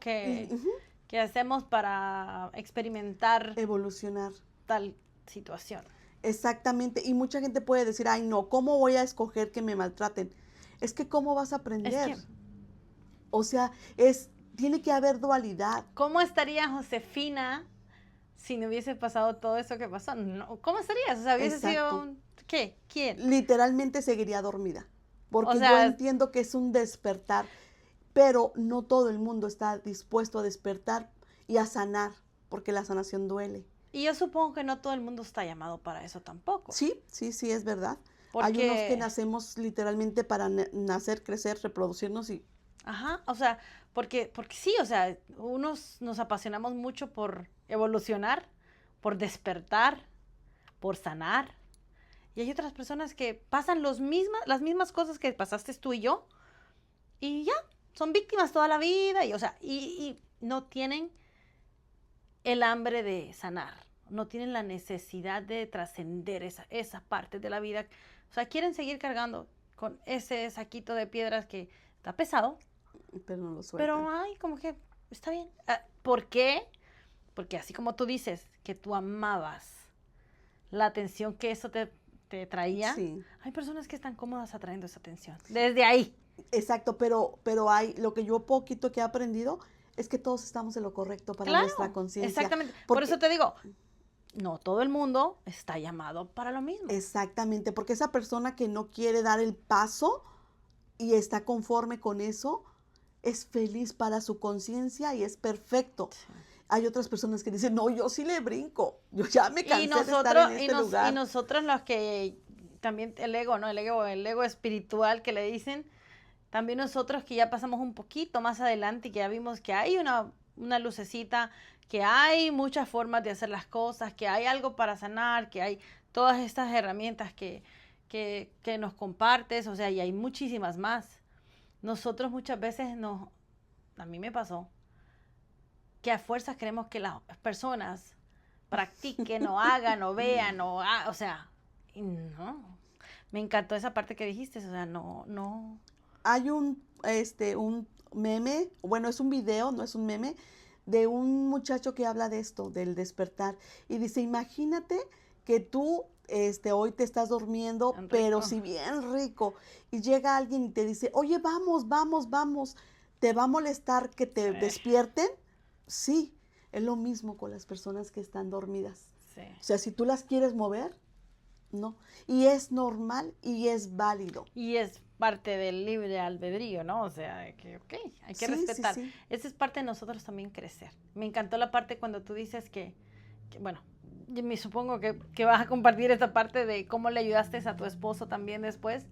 Que hacemos para experimentar Evolucionar. tal situación. Exactamente. Y mucha gente puede decir, ay, no, ¿cómo voy a escoger que me maltraten? Es que ¿cómo vas a Es aprender? que, O sea, tiene que haber dualidad. ¿cómo estaría Josefina si no hubiese pasado todo eso que pasó? No, ¿cómo estarías? O sea, hubiese sido, Exacto. ¿qué? ¿Quién? Literalmente seguiría dormida. O Porque yo sea, entiendo que es un despertar, pero no todo el mundo está dispuesto a despertar y a sanar, porque la sanación duele. y yo supongo que no todo el mundo está llamado para eso tampoco. Sí, sí, sí, es verdad. Hay unos que Porque, nacemos literalmente para nacer, crecer, reproducirnos y ajá, o sea, porque sí, o sea, unos nos apasionamos mucho por evolucionar, por despertar, por sanar. Y hay otras personas que pasan las mismas cosas que pasaste tú y yo, y ya, son víctimas toda la vida, y, o sea, y no tienen el hambre de sanar, no tienen la necesidad de trascender esa parte de la vida. O sea, quieren seguir cargando con ese saquito de piedras que está pesado, pero no lo sueltan. pero ay, como que está bien. ¿Por qué? Porque así como tú dices que tú amabas la atención que eso te traía, Sí, hay personas que están cómodas atrayendo esa atención. Desde ahí. exacto, pero hay, lo que yo poquito que he aprendido es que todos estamos en lo correcto para nuestra Claro, conciencia. exactamente. Por eso Porque, te digo, no todo el mundo está llamado para lo mismo. exactamente, porque esa persona que no quiere dar el paso y está conforme con eso, es feliz para su conciencia y es perfecto. Sí. Hay otras personas que dicen, no, yo sí le brinco, yo ya me Y cansé de estar nosotros, en este lugar. y nosotros los que también el ego, ¿no? El ego espiritual que le dicen, también nosotros que ya pasamos un poquito más adelante y que ya vimos que hay una lucecita, que hay muchas formas de hacer las cosas, que hay algo para sanar, que hay todas estas herramientas que nos compartes, o sea, y hay muchísimas más. Nosotros muchas veces a mí me pasó, que a fuerzas queremos que las personas practiquen o hagan o vean o sea, y no. Me encantó esa parte que dijiste, o sea, no. Hay un meme, bueno, es un video, no es un meme, de un muchacho que habla de esto, del despertar, y dice, imagínate que tú, hoy te estás durmiendo, Tan pero rico. si bien rico, y llega alguien y te dice, oye, vamos, vamos, vamos, ¿te va a molestar que Sí, te despierten? Sí, es lo mismo con las personas que están dormidas. sí. O sea, si tú las quieres mover, no. Y es normal y es válido. Y es parte del libre albedrío, ¿no? O sea, que, ok, hay que Sí, sí, respetar. sí. Esa es parte de nosotros también crecer. Me encantó la parte cuando tú dices bueno, yo me supongo que vas a compartir esta parte de cómo le ayudaste a tu esposo también después.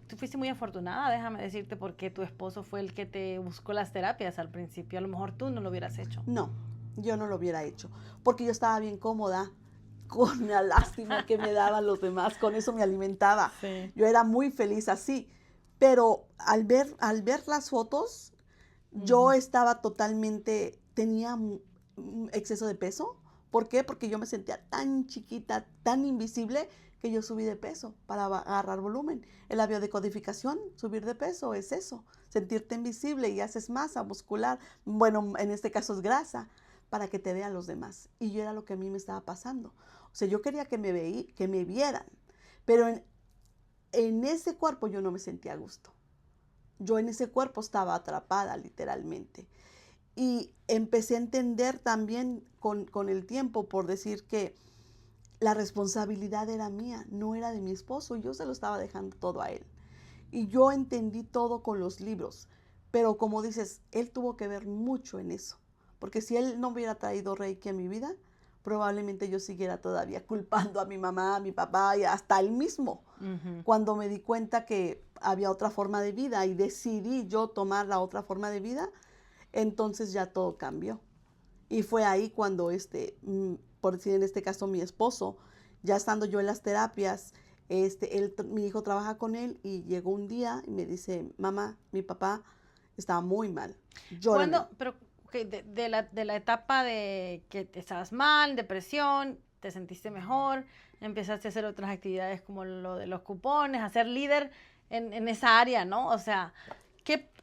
Tú fuiste muy afortunada, déjame decirte, porque tu esposo fue el que te buscó las terapias al principio. A lo mejor tú no lo hubieras hecho. No, yo no lo hubiera hecho, porque yo estaba bien cómoda con la lástima que me daban los demás, con eso me alimentaba. Sí. Yo era muy feliz así, pero al ver las fotos, yo estaba totalmente, tenía exceso de peso. ¿Por qué? Porque yo me sentía tan chiquita, tan invisible, que yo subí de peso para agarrar volumen. En la biodecodificación, subir de peso es eso, sentirte invisible y haces masa muscular, bueno, en este caso es grasa, para que te vean los demás. Y yo era lo que a mí me estaba pasando. O sea, yo quería que me vieran, pero en ese cuerpo yo no me sentía a gusto. Yo en ese cuerpo estaba atrapada literalmente. Y empecé a entender también con el tiempo, por decir que la responsabilidad era mía, no era de mi esposo, yo se lo estaba dejando todo a él. Y yo entendí todo con los libros, pero como dices, él tuvo que ver mucho en eso, porque si él no hubiera traído Reiki a mi vida, probablemente yo siguiera todavía culpando a mi mamá, a mi papá y hasta él mismo. Ujú. Cuando me di cuenta que había otra forma de vida y decidí yo tomar la otra forma de vida, entonces ya todo cambió. Y fue ahí cuando, por decir en este caso, mi esposo, ya estando yo en las terapias, mi hijo trabaja con él y llegó un día y me dice, mamá, mi papá estaba muy mal, llórame. ¿Cuándo? Pero de la etapa de que estabas mal, depresión, te sentiste mejor, empezaste a hacer otras actividades como lo de los cupones, a ser líder en esa área, ¿no? O sea,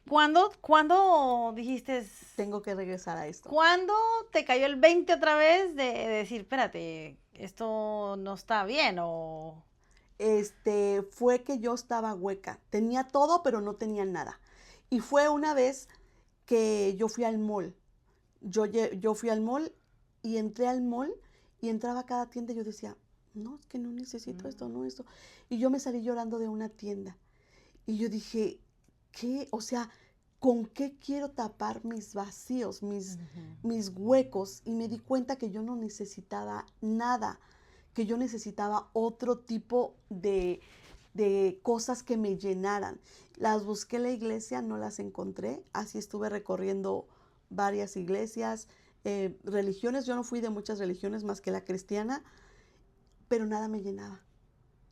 ¿cuándo dijiste, Tengo que regresar a esto. cuándo te cayó el 20 otra vez de decir, espérate, esto no está bien o... Fue que yo estaba hueca, tenía todo, pero no tenía nada. Y fue una vez que yo fui al mall. Yo fui al mall y entré al mall y entraba a cada tienda y yo decía, no, es que no necesito esto, no esto. Y yo me salí llorando de una tienda. Y yo dije, ¿qué? O sea, ¿con qué quiero tapar mis vacíos, mis huecos? Y me di cuenta que yo no necesitaba nada, que yo necesitaba otro tipo de cosas que me llenaran. Las busqué en la iglesia, no las encontré, así estuve recorriendo varias iglesias, religiones, yo no fui de muchas religiones más que la cristiana, pero nada me llenaba,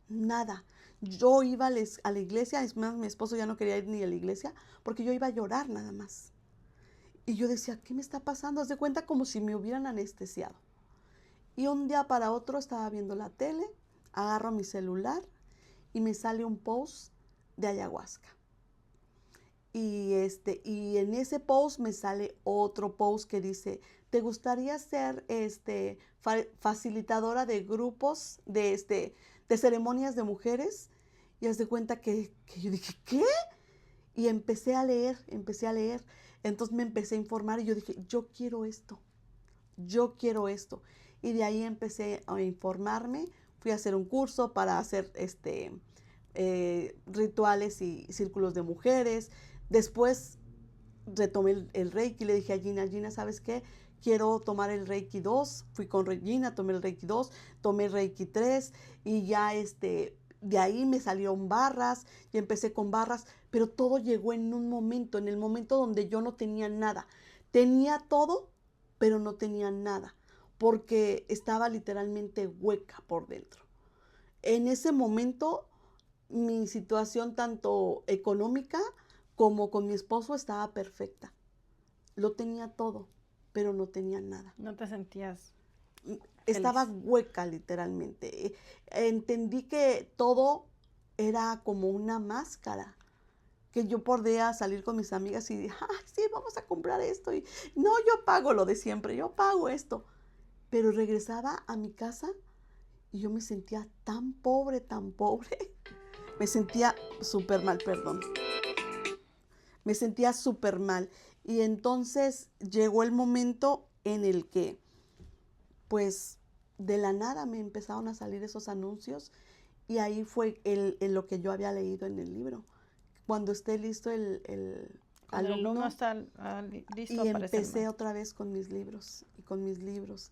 nada. Yo iba a la iglesia, es más, mi esposo ya no quería ir ni a la iglesia, porque yo iba a llorar nada más. Y yo decía, ¿qué me está pasando? Haz de cuenta como si me hubieran anestesiado. Y un día para otro estaba viendo la tele, agarro mi celular y me sale un post de ayahuasca. Y en ese post me sale otro post que dice, ¿te gustaría ser facilitadora de grupos de ceremonias de mujeres? Y haz de cuenta que yo dije, ¿qué? Y empecé a leer. Entonces me empecé a informar y yo dije, yo quiero esto, yo quiero esto. Y de ahí empecé a informarme, fui a hacer un curso para hacer rituales y círculos de mujeres. Después retomé el Reiki, le dije a Gina, Gina, ¿sabes qué? Quiero tomar el Reiki 2, fui con Regina, tomé el Reiki 2, tomé el Reiki 3 y ya de ahí me salieron barras y empecé con barras, pero todo llegó en un momento, en el momento donde yo no tenía nada. Tenía todo, pero no tenía nada, porque estaba literalmente hueca por dentro. En ese momento mi situación tanto económica como con mi esposo estaba perfecta. Lo tenía todo, pero no tenía nada. No te sentías Estaba feliz. hueca literalmente. Entendí que todo era como una máscara, que yo podía salir con mis amigas y decir, ay, sí, vamos a comprar esto. Y no, yo pago lo de siempre, yo pago esto. Pero regresaba a mi casa y yo me sentía tan pobre, tan pobre. Me sentía súper mal, perdón. Me sentía súper mal. Y entonces llegó el momento en el que, pues, de la nada me empezaron a salir esos anuncios y ahí fue lo que yo había leído en el libro. Cuando esté listo el Cuando el alumno alumno, está listo, y aparece el empecé maestro. otra vez con mis libros y con mis libros.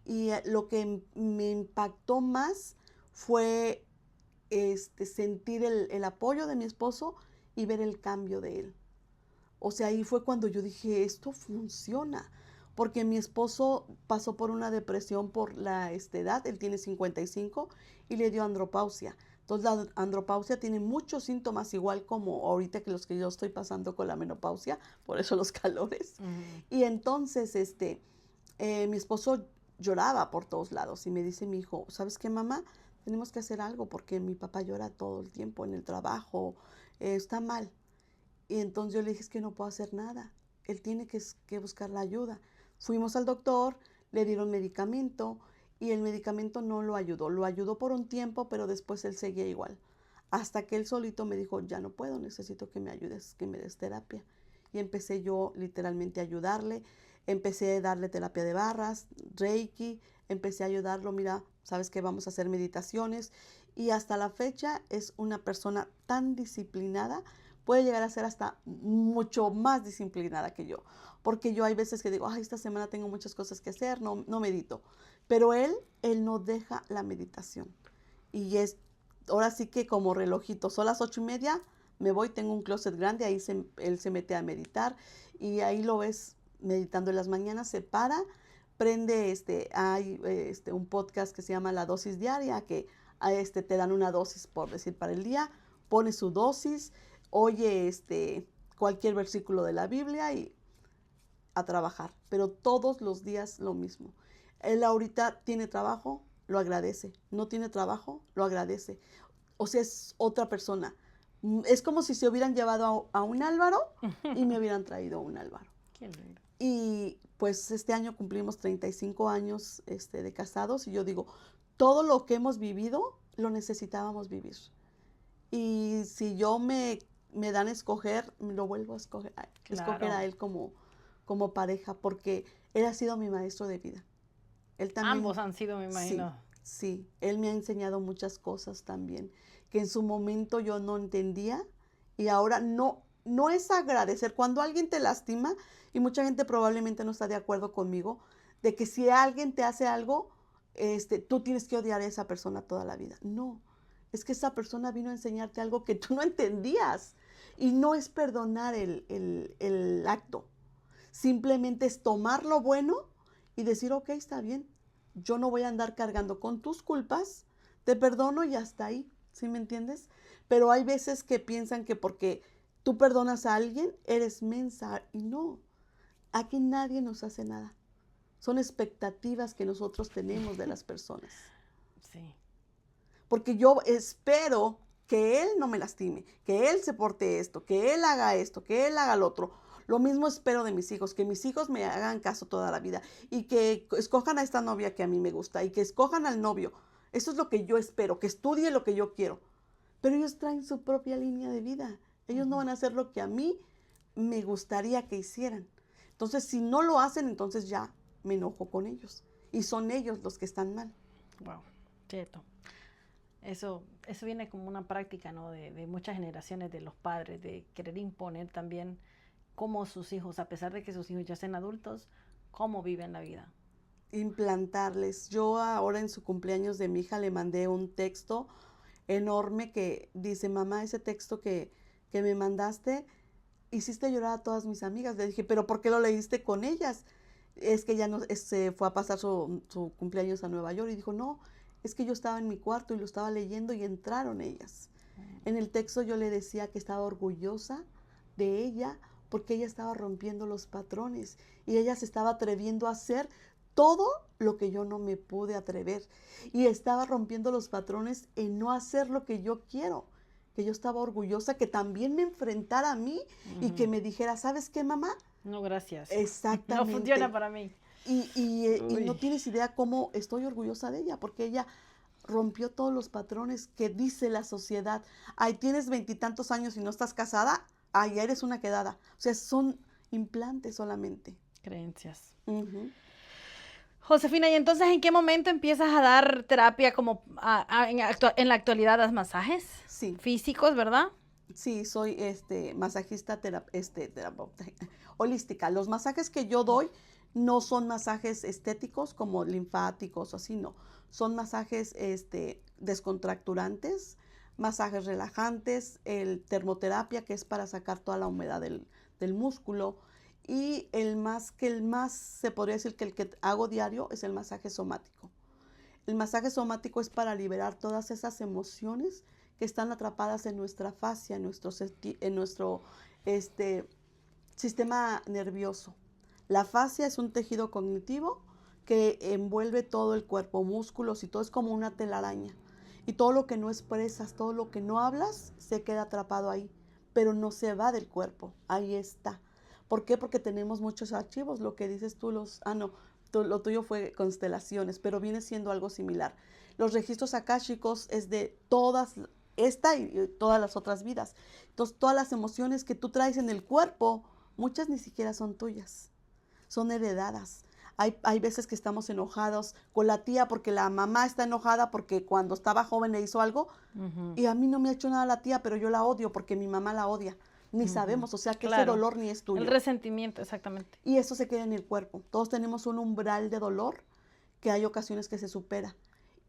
Y lo que me impactó más fue sentir el apoyo de mi esposo y ver el cambio de él. O sea, ahí fue cuando yo dije, esto funciona, porque mi esposo pasó por una depresión por la edad, él tiene 55 y le dio andropausia. Entonces la andropausia tiene muchos síntomas, igual como ahorita que los que yo estoy pasando con la menopausia, por eso los calores. Ujú. Y entonces mi esposo lloraba por todos lados y me dice mi hijo, ¿sabes qué, mamá? Tenemos que hacer algo porque mi papá llora todo el tiempo en el trabajo, está mal. Y entonces yo le dije, es que no puedo hacer nada, él tiene que buscar la ayuda. Fuimos al doctor, le dieron medicamento y el medicamento no lo ayudó por un tiempo, pero después él seguía igual. Hasta que él solito me dijo, ya no puedo, necesito que me ayudes, que me des terapia. y empecé yo literalmente a ayudarle. Empecé a darle terapia de barras, Reiki, empecé a ayudarlo, mira, sabes que vamos a hacer meditaciones y hasta la fecha es una persona tan disciplinada, puede llegar a ser hasta mucho más disciplinada que yo, porque yo hay veces que digo, ay, esta semana tengo muchas cosas que hacer, no medito, pero él no deja la meditación y es, ahora sí que como relojito, son las 8:30, me voy, tengo un closet grande, ahí él se mete a meditar y ahí lo ves meditando en las mañanas, se para, prende, hay un podcast que se llama La Dosis Diaria, que te dan una dosis, por decir, para el día, pone su dosis, oye cualquier versículo de la Biblia y a trabajar, pero todos los días lo mismo. Él ahorita tiene trabajo, lo agradece, no tiene trabajo, lo agradece. O sea, es otra persona. Es como si se hubieran llevado a un Álvaro y me hubieran traído a un Álvaro. Qué lindo. Y pues este año cumplimos 35 años de casados y yo digo, todo lo que hemos vivido lo necesitábamos vivir. Y si yo me dan a escoger, lo vuelvo a escoger, escoger a él como pareja, porque él ha sido mi maestro de vida. Él también, ambos han sido, me imagino. Sí, él me ha enseñado muchas cosas también, que en su momento yo no entendía y ahora no es agradecer. Cuando alguien te lastima, y mucha gente probablemente no está de acuerdo conmigo, de que si alguien te hace algo, tú tienes que odiar a esa persona toda la vida. No, es que esa persona vino a enseñarte algo que tú no entendías. Y no es perdonar el acto, simplemente es tomar lo bueno y decir, ok, está bien, yo no voy a andar cargando con tus culpas, te perdono y hasta ahí, ¿sí me entiendes? Pero hay veces que piensan que porque tú perdonas a alguien, eres mensa, y no, aquí nadie nos hace nada. Son expectativas que nosotros tenemos de las personas. Sí. Porque yo espero que él no me lastime, que él se porte esto, que él haga esto, que él haga lo otro. Lo mismo espero de mis hijos, que mis hijos me hagan caso toda la vida y que escojan a esta novia que a mí me gusta y que escojan al novio. Eso es lo que yo espero, que estudie lo que yo quiero. Pero ellos traen su propia línea de vida. Ellos no van a hacer lo que a mí me gustaría que hicieran. Entonces, si no lo hacen, entonces ya me enojo con ellos. Y son ellos los que están mal. Wow, cierto. Eso viene como una práctica, ¿no? De muchas generaciones de los padres, de querer imponer también cómo sus hijos, a pesar de que sus hijos ya sean adultos, cómo viven la vida. Implantarles. Yo ahora en su cumpleaños de mi hija le mandé un texto enorme que dice, mamá, ese texto que me mandaste, hiciste llorar a todas mis amigas. Le dije, pero ¿por qué lo leíste con ellas? Es que ella no, se fue a pasar su cumpleaños a Nueva York y dijo, no, es que yo estaba en mi cuarto y lo estaba leyendo y entraron ellas. En el texto yo le decía que estaba orgullosa de ella porque ella estaba rompiendo los patrones y ella se estaba atreviendo a hacer todo lo que yo no me pude atrever y estaba rompiendo los patrones en no hacer lo que yo quiero, que yo estaba orgullosa que también me enfrentara a mí y que me dijera, ¿sabes qué, mamá? No, gracias. Exactamente. No funciona para mí. Y no tienes idea cómo estoy orgullosa de ella, porque ella rompió todos los patrones que dice la sociedad. Ay, tienes 20 años y no estás casada, ay, ya eres una quedada. O sea, son implantes solamente. Creencias. Uh-huh. Josefina, ¿y entonces en qué momento empiezas a dar terapia como en la actualidad das masajes? Sí. Físicos, ¿verdad? Sí, soy masajista terapeuta holística. Los masajes que yo doy no son masajes estéticos como linfáticos o así, no. Son masajes descontracturantes, masajes relajantes, el termoterapia, que es para sacar toda la humedad del músculo. Y el más se podría decir que el que hago diario es el masaje somático. El masaje somático es para liberar todas esas emociones que están atrapadas en nuestra fascia, en nuestro sistema nervioso. La fascia es un tejido cognitivo que envuelve todo el cuerpo, músculos y todo, es como una telaraña. Y todo lo que no expresas, todo lo que no hablas, se queda atrapado ahí, pero no se va del cuerpo, ahí está. ¿Por qué? Porque tenemos muchos archivos, lo que dices tú, lo tuyo fue constelaciones, pero viene siendo algo similar. Los registros akáshicos es de esta y todas las otras vidas. Entonces, todas las emociones que tú traes en el cuerpo muchas ni siquiera son tuyas, son heredadas. Hay veces que estamos enojados con la tía porque la mamá está enojada porque cuando estaba joven le hizo algo y a mí no me ha hecho nada la tía, pero yo la odio porque mi mamá la odia. Ni sabemos, o sea que ese dolor ni es tuyo. El resentimiento, exactamente. Y eso se queda en el cuerpo. Todos tenemos un umbral de dolor que hay ocasiones que se supera.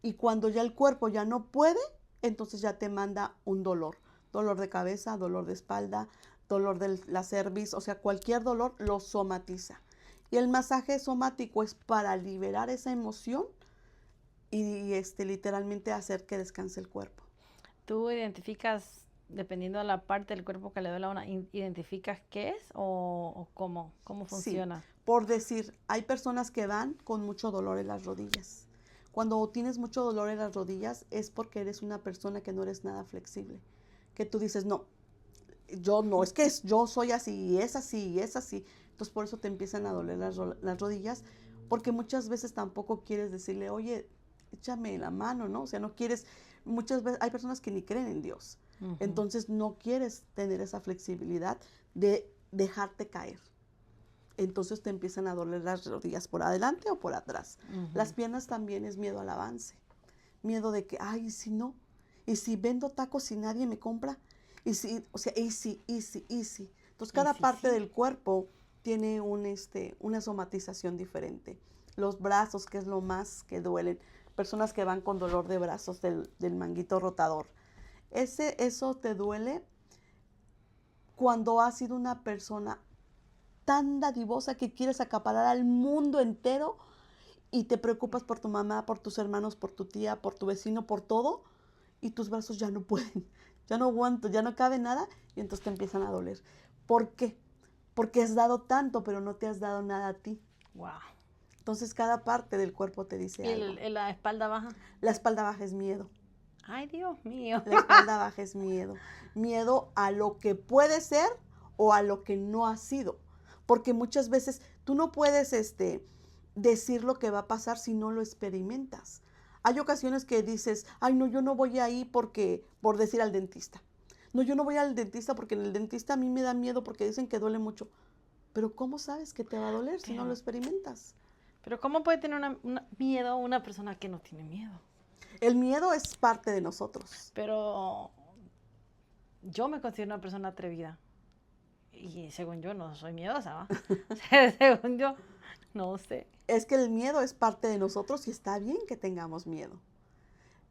Y cuando ya el cuerpo ya no puede, entonces ya te manda un dolor. Dolor de cabeza, dolor de espalda, dolor de la cerviz, o sea, cualquier dolor lo somatiza. Y el masaje somático es para liberar esa emoción y literalmente hacer que descanse el cuerpo. ¿Tú identificas, dependiendo de la parte del cuerpo que le duele a una, identificas qué es o cómo funciona? Sí, por decir, hay personas que van con mucho dolor en las rodillas. Cuando tienes mucho dolor en las rodillas es porque eres una persona que no eres nada flexible. Que tú dices, no, yo no, es que yo soy así, y es así, y es así. Entonces por eso te empiezan a doler las rodillas, porque muchas veces tampoco quieres decirle, oye, échame la mano, ¿no? O sea, no quieres, muchas veces hay personas que ni creen en Dios. Entonces no quieres tener esa flexibilidad de dejarte caer. Entonces te empiezan a doler las rodillas por adelante o por atrás. Las piernas también es miedo al avance. Miedo de que, ay, ¿y si no? ¿Y si vendo tacos y nadie me compra? ¿Y si, o sea, y si? Entonces cada parte del cuerpo tiene una somatización diferente. Los brazos, que es lo más que duelen. Personas que van con dolor de brazos del manguito rotador. Eso te duele cuando has sido una persona tan dadivosa que quieres acaparar al mundo entero y te preocupas por tu mamá, por tus hermanos, por tu tía, por tu vecino, por todo, y tus brazos ya no pueden, ya no aguanto, ya no cabe nada, y entonces te empiezan a doler. ¿Por qué? Porque has dado tanto, pero no te has dado nada a ti. Wow. Entonces cada parte del cuerpo te dice ¿Y algo. la espalda baja? La espalda baja es miedo. Ay, Dios mío. La espalda baja es miedo. Miedo a lo que puede ser o a lo que no ha sido. Porque muchas veces tú no puedes decir lo que va a pasar si no lo experimentas. Hay ocasiones que dices, ay, no, yo no voy ahí por decir al dentista. No, yo no voy al dentista porque en el dentista a mí me da miedo porque dicen que duele mucho. Pero ¿cómo sabes que te va a doler si no lo experimentas? Pero ¿cómo puede tener miedo una persona que no tiene miedo? El miedo es parte de nosotros. Pero yo me considero una persona atrevida. Y según yo no soy miedosa, ¿va? Según yo, no sé. Es que el miedo es parte de nosotros y está bien que tengamos miedo.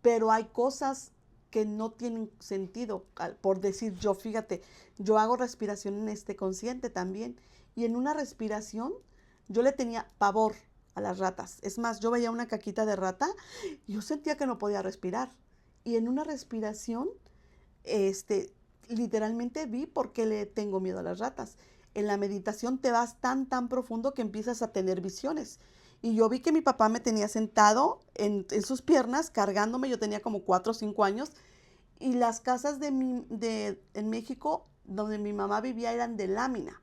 Pero hay cosas que no tienen sentido. Por decir yo, fíjate, yo hago respiración consciente también. Y en una respiración yo le tenía pavor a las ratas. Es más, yo veía una caquita de rata y yo sentía que no podía respirar. Y en una respiración, literalmente vi por qué le tengo miedo a las ratas. En la meditación te vas tan profundo que empiezas a tener visiones. Y yo vi que mi papá me tenía sentado en sus piernas, cargándome. Yo tenía como 4 o 5 años. Y las casas en México, donde mi mamá vivía, eran de lámina.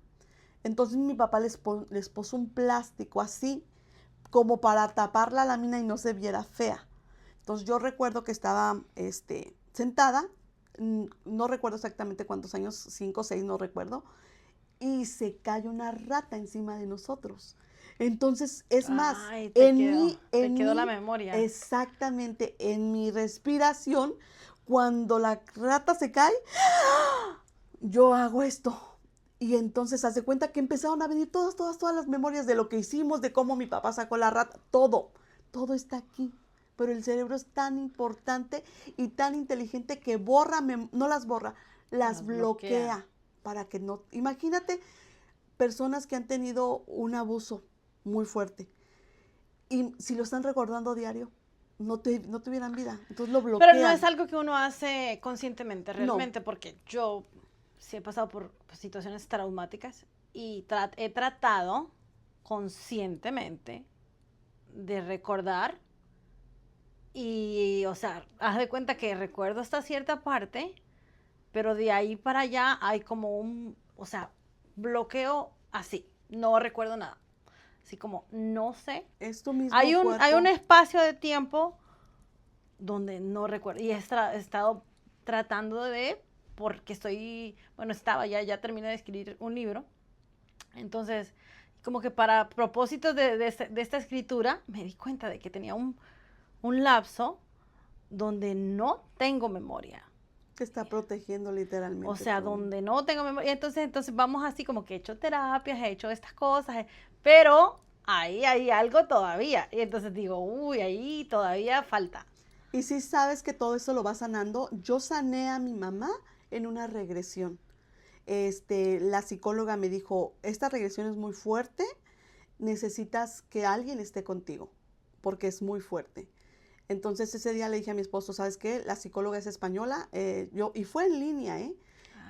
Entonces mi papá les puso un plástico así, como para tapar la lámina y no se viera fea. Entonces yo recuerdo que estaba sentada, no recuerdo exactamente cuántos años, 5 o 6, no recuerdo, y se cae una rata encima de nosotros. Entonces, es más, te quedó la memoria. Exactamente, en mi respiración, cuando la rata se cae, yo hago esto. Y entonces, haz de cuenta que empezaron a venir todas las memorias de lo que hicimos, de cómo mi papá sacó la rata, todo está aquí. Pero el cerebro es tan importante y tan inteligente que no las borra, las bloquea para que no. Imagínate personas que han tenido un abuso muy fuerte y si lo están recordando diario, no tuvieran vida. Entonces lo bloquean. Pero no es algo que uno hace conscientemente realmente, porque yo sí he pasado por situaciones traumáticas y he tratado conscientemente de recordar. Y, o sea, haz de cuenta que recuerdo hasta cierta parte, pero de ahí para allá hay como bloqueo así, no recuerdo nada. Así como, no sé. Esto mismo hay un espacio de tiempo donde no recuerdo. Y he estado tratando porque ya terminé de escribir un libro Entonces, como que para propósitos de esta escritura, me di cuenta de que tenía un lapso donde no tengo memoria. Te está protegiendo O literalmente sea, todo. donde no tengo memoria. Entonces vamos así como que he hecho terapias, he hecho estas cosas, pero ahí hay algo todavía. Y entonces digo, uy, ahí todavía falta. Y si sabes que todo eso lo va sanando, yo sané a mi mamá en una regresión. La psicóloga me dijo, esta regresión es muy fuerte, necesitas que alguien esté contigo, porque es muy fuerte. Entonces ese día le dije a mi esposo, ¿sabes qué? La psicóloga es española, y fue en línea, ¿eh?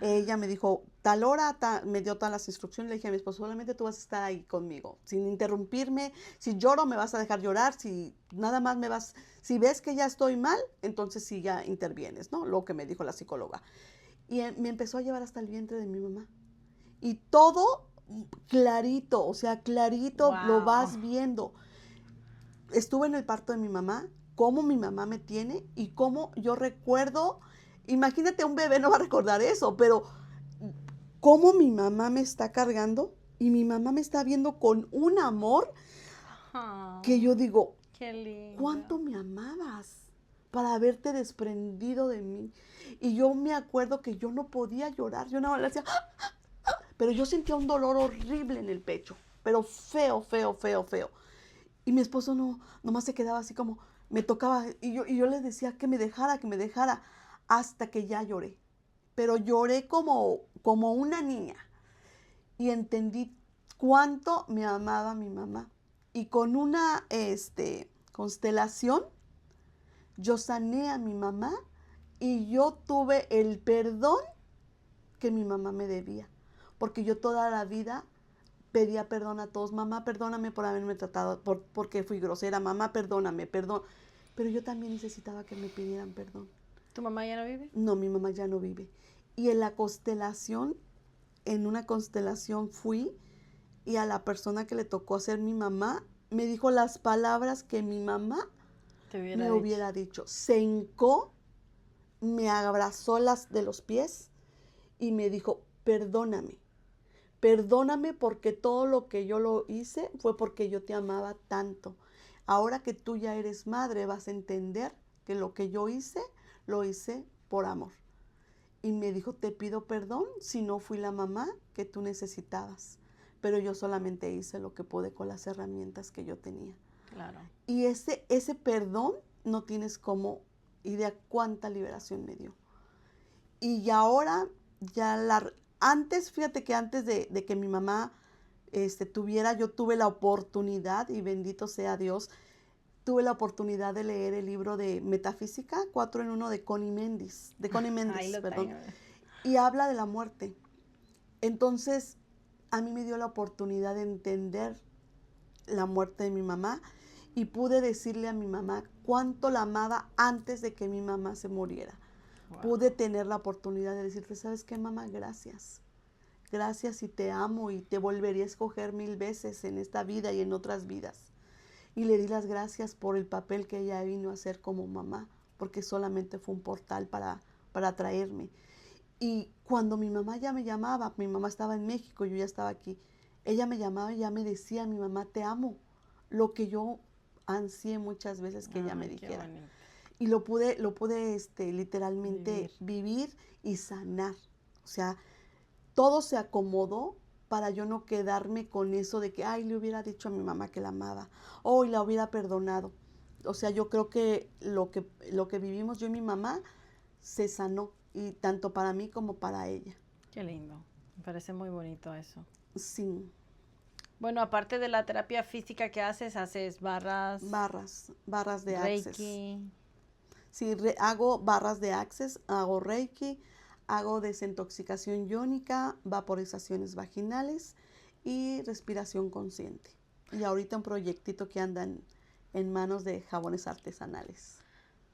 Ella me dijo, tal hora, me dio todas las instrucciones, le dije a mi esposo, solamente tú vas a estar ahí conmigo, sin interrumpirme, si lloro me vas a dejar llorar, si nada más si ves que ya estoy mal, entonces sí ya intervienes, ¿no? Lo que me dijo la psicóloga. Y me empezó a llevar hasta el vientre de mi mamá. Y todo clarito, o sea, clarito lo Wow. vas viendo. Estuve en el parto de mi mamá, cómo mi mamá me tiene y cómo yo recuerdo, imagínate un bebé no va a recordar eso, pero cómo mi mamá me está cargando y mi mamá me está viendo con un amor que yo Oh, digo, qué lindo. ¿cuánto me amabas para haberte desprendido de mí? Y yo me acuerdo que yo no podía llorar, yo nada más le hacía, pero yo sentía un dolor horrible en el pecho, pero feo, feo, feo, feo. Y mi esposo nomás se quedaba así como, me tocaba, y yo le decía que me dejara, hasta que ya lloré. Pero lloré como una niña. Y entendí cuánto me amaba mi mamá. Y con una constelación, yo sané a mi mamá y yo tuve el perdón que mi mamá me debía. Porque yo toda la vida pedía perdón a todos. Mamá, perdóname por haberme tratado, porque fui grosera. Mamá, perdóname, perdón. Pero yo también necesitaba que me pidieran perdón. ¿Tu mamá ya no vive? No, mi mamá ya no vive. Y en la constelación, en una constelación fui y a la persona que le tocó ser mi mamá, me dijo las palabras que mi mamá Te hubiera me dicho. hubiera dicho. Se hincó, me abrazó las de los pies y me dijo, perdóname. Perdóname porque todo lo que yo lo hice fue porque yo te amaba tanto. Ahora que tú ya eres madre, vas a entender que lo que yo hice, lo hice por amor. Y me dijo, te pido perdón si no fui la mamá que tú necesitabas. Pero yo solamente hice lo que pude con las herramientas que yo tenía. Claro. Y ese perdón no tienes cómo idea cuánta liberación me dio. Y ahora ya antes, fíjate que antes de que mi mamá yo tuve la oportunidad, y bendito sea Dios, tuve la oportunidad de leer el libro de Metafísica 4 en 1 de Connie Ahí Méndez, lo perdón, tengo. y habla de la muerte. Entonces, a mí me dio la oportunidad de entender la muerte de mi mamá y pude decirle a mi mamá cuánto la amaba antes de que mi mamá se muriera. Wow. Pude tener la oportunidad de decirte, ¿sabes qué, mamá? Gracias. Gracias y te amo y te volvería a escoger 1000 veces en esta vida y en otras vidas. Y le di las gracias por el papel que ella vino a hacer como mamá, porque solamente fue un portal para traerme. Y cuando mi mamá ya me llamaba, mi mamá estaba en México, yo ya estaba aquí, ella me llamaba y ya me decía, mi mamá, te amo, lo que yo ansié muchas veces que ella me Ay, qué dijera. bonito. Y lo pude literalmente Vivir. vivir y sanar. O sea, todo se acomodó para yo no quedarme con eso de que, ay, le hubiera dicho a mi mamá que la amaba, o la hubiera perdonado. O sea, yo creo que lo que vivimos yo y mi mamá se sanó, y tanto para mí como para ella. Qué lindo. Me parece muy bonito eso. Sí, Bueno, aparte de la terapia física que haces barras, barras de Access. reiki. Sí, hago barras de Access, hago Reiki, hago desintoxicación iónica, vaporizaciones vaginales y respiración consciente. Y ahorita un proyectito que anda en manos de jabones artesanales.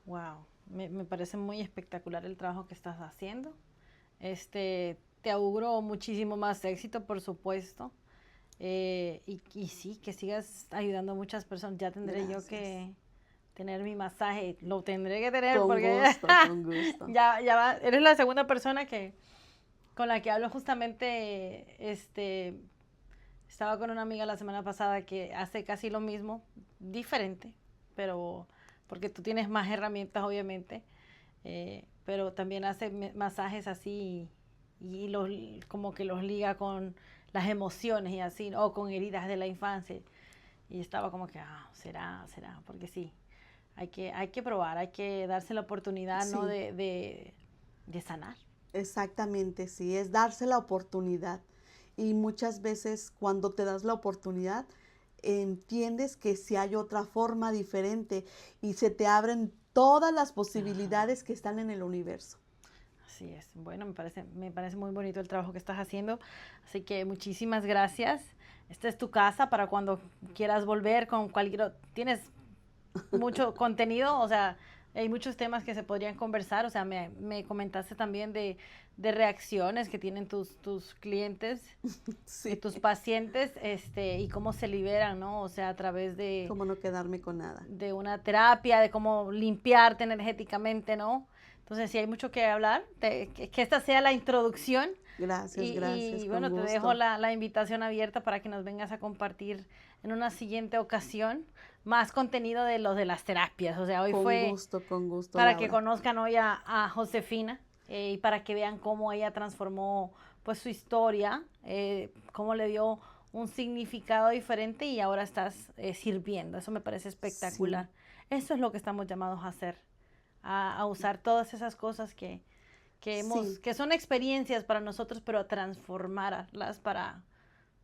Wow, me parece muy espectacular el trabajo que estás haciendo. Te auguro muchísimo más éxito, por supuesto. Y sí, que sigas ayudando a muchas personas. Ya tendré yo Gracias. que tener mi masaje. Lo tendré que tener Con porque gusto, con gusto. ya va. Eres la segunda persona con la que hablo justamente Estaba con una amiga la semana pasada que hace casi lo mismo, diferente, pero porque tú tienes más herramientas, obviamente, pero también hace masajes así y los, como que los liga con las emociones y así, o con heridas de la infancia. Y estaba como que, será, porque sí, hay que probar, hay que darse la oportunidad, ¿no? Sí, De sanar. exactamente, sí, es darse la oportunidad. Y muchas veces cuando te das la oportunidad, entiendes que si hay otra forma diferente y se te abren todas las Ajá. posibilidades que están en el universo. Así es. Bueno, me parece muy bonito el trabajo que estás haciendo. Así que muchísimas gracias. Esta es tu casa para cuando quieras volver con cualquier... Tienes mucho contenido, o sea, hay muchos temas que se podrían conversar. O sea, me comentaste también de reacciones que tienen tus clientes, Sí, tus pacientes, y cómo se liberan, ¿no? O sea, a través cómo no quedarme con nada. de una terapia, de cómo limpiarte energéticamente, ¿no? Entonces, sí hay mucho que hablar, que esta sea la introducción Gracias, gracias, y con bueno, te dejo gusto. la invitación abierta para que nos vengas a compartir en una siguiente ocasión más contenido de los de las terapias. O sea, hoy fue Con gusto, para que Laura. conozcan hoy a Josefina y para que vean cómo ella transformó pues su historia, cómo le dio un significado diferente y ahora estás sirviendo. Eso me parece Sí, espectacular. Eso es lo que estamos llamados a hacer, a usar todas esas cosas sí, que son experiencias para nosotros, pero a transformarlas para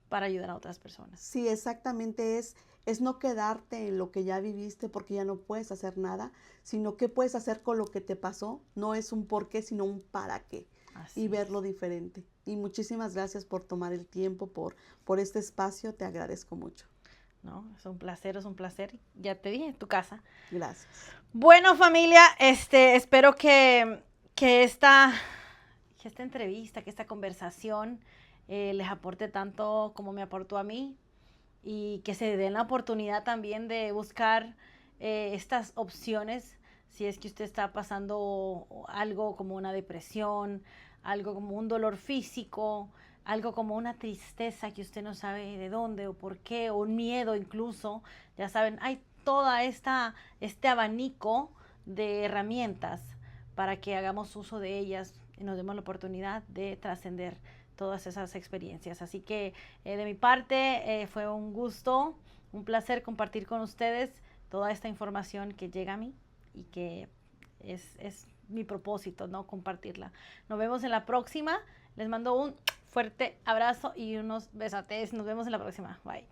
ayudar a otras personas. sí, exactamente es no quedarte en lo que ya viviste porque ya no puedes hacer nada, sino qué puedes hacer con lo que te pasó. No es un por qué, sino un para qué y Así es. verlo diferente. Y muchísimas gracias por tomar el tiempo, por este espacio, te agradezco mucho. ¿No? Es un placer, es un placer. Ya te dije, tu casa. Gracias. Bueno, familia, espero que que esta entrevista, que esta conversación les aporte tanto como me aportó a mí y que se den la oportunidad también de buscar estas opciones si es que usted está pasando algo como una depresión, algo como un dolor físico, algo como una tristeza que usted no sabe de dónde o por qué, o un miedo incluso. Ya saben, hay toda este abanico de herramientas para que hagamos uso de ellas y nos demos la oportunidad de trascender todas esas experiencias. Así que de mi parte fue un gusto, un placer compartir con ustedes toda esta información que llega a mí y que es mi propósito, ¿no? Compartirla. Nos vemos en la próxima. Les mando un fuerte abrazo y unos besates. Nos vemos en la próxima. Bye.